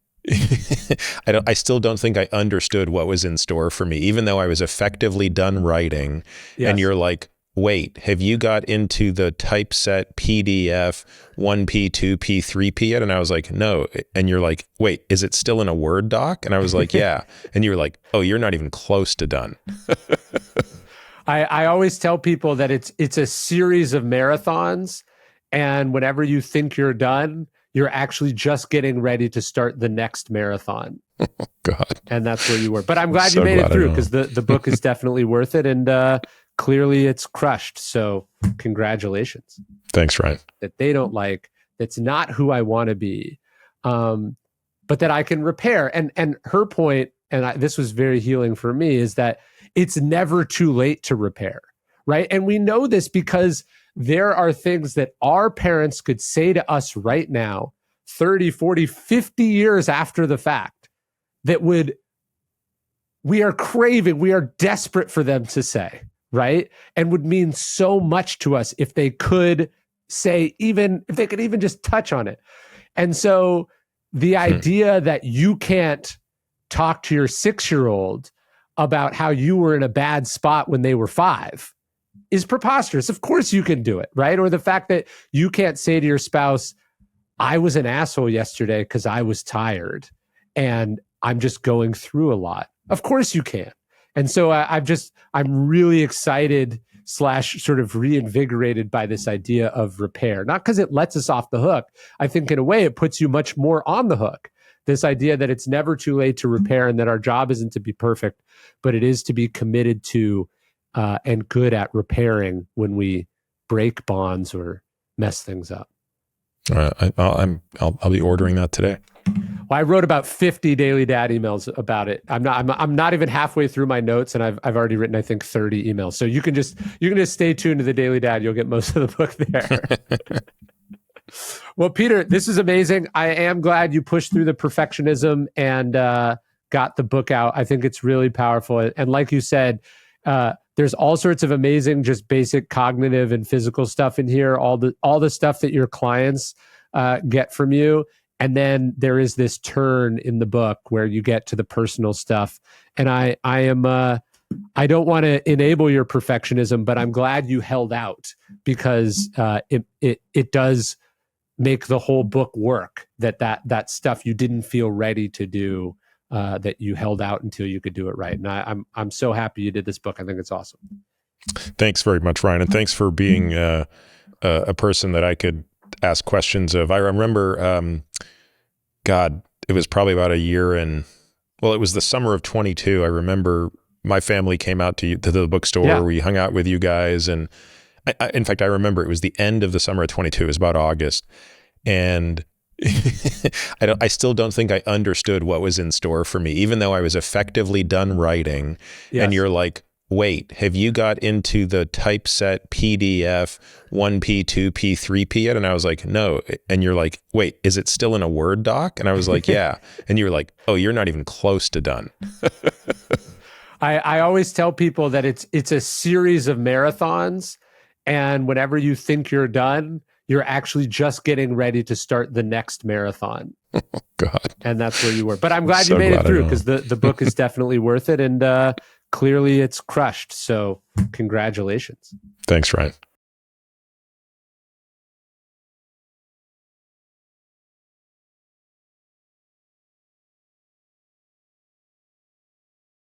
I still don't think I understood what was in store for me, even though I was effectively done writing. Yes. And you're like, wait, have you got into the typeset PDF 1P, 2P, 3P yet? And I was like, no. And you're like, wait, is it still in a Word doc? And I was like, yeah. And you were like, oh, you're not even close to done. I always tell people that it's a series of marathons. And whenever you think you're done, you're actually just getting ready to start the next marathon. Oh, God. And that's where you were. But I'm glad you made it through because the book is definitely worth it. And clearly it's crushed. So congratulations. Thanks, Ryan. That they don't like, that's not who I want to be, but that I can repair. And her point, and this was very healing for me, is that it's never too late to repair, right? And we know this because there are things that our parents could say to us right now, 30, 40, 50 years after the fact, that we are craving, we are desperate for them to say, right? And would mean so much to us if they could say, even if they could even just touch on it. And so the idea that you can't talk to your 6-year-old about how you were in a bad spot when they were 5 is preposterous. Of course you can do it, right? Or the fact that you can't say to your spouse, I was an asshole yesterday because I was tired and I'm just going through a lot. Of course you can. And so I'm really excited / sort of reinvigorated by this idea of repair, not because it lets us off the hook. I think in a way it puts you much more on the hook. This idea that it's never too late to repair and that our job isn't to be perfect, but it is to be committed to and good at repairing when we break bonds or mess things up. I'll be ordering that today. Well, I wrote about 50 daily dad emails about it. I'm not even halfway through my notes, and I've already written, I think, 30 emails. So you can just stay tuned to the Daily Dad. You'll get most of the book there. Well, Peter, this is amazing. I am glad you pushed through the perfectionism and got the book out. I think it's really powerful. And like you said, there's all sorts of amazing, just basic cognitive and physical stuff in here. All the stuff that your clients get from you. And then there is this turn in the book where you get to the personal stuff. And I don't want to enable your perfectionism, but I'm glad you held out, because it does make the whole book work. That stuff you didn't feel ready to do, that you held out until you could do it right. And I'm so happy you did this book. I think it's awesome. Thanks very much, Ryan, and thanks for being a person that I could ask questions of. I remember, God, it was probably about a year and, well, it was the summer of 22. I remember my family came out to the bookstore. Yeah. We hung out with you guys. And in fact, I remember it was the end of the summer of 22. It was about August. And I still don't think I understood what was in store for me, even though I was effectively done writing. Yes. And you're like, wait, have you got into the typeset PDF 1P, 2P, 3P yet? And I was like, no. And you're like, wait, is it still in a Word doc? And I was like, yeah. And you were like, oh, you're not even close to done. I always tell people that it's a series of marathons, and whenever you think you're done, you're actually just getting ready to start the next marathon. Oh, God. And that's where you were. But I'm glad So you made glad it I through, know. because the book is definitely worth it, and clearly it's crushed. So congratulations. Thanks, Ryan.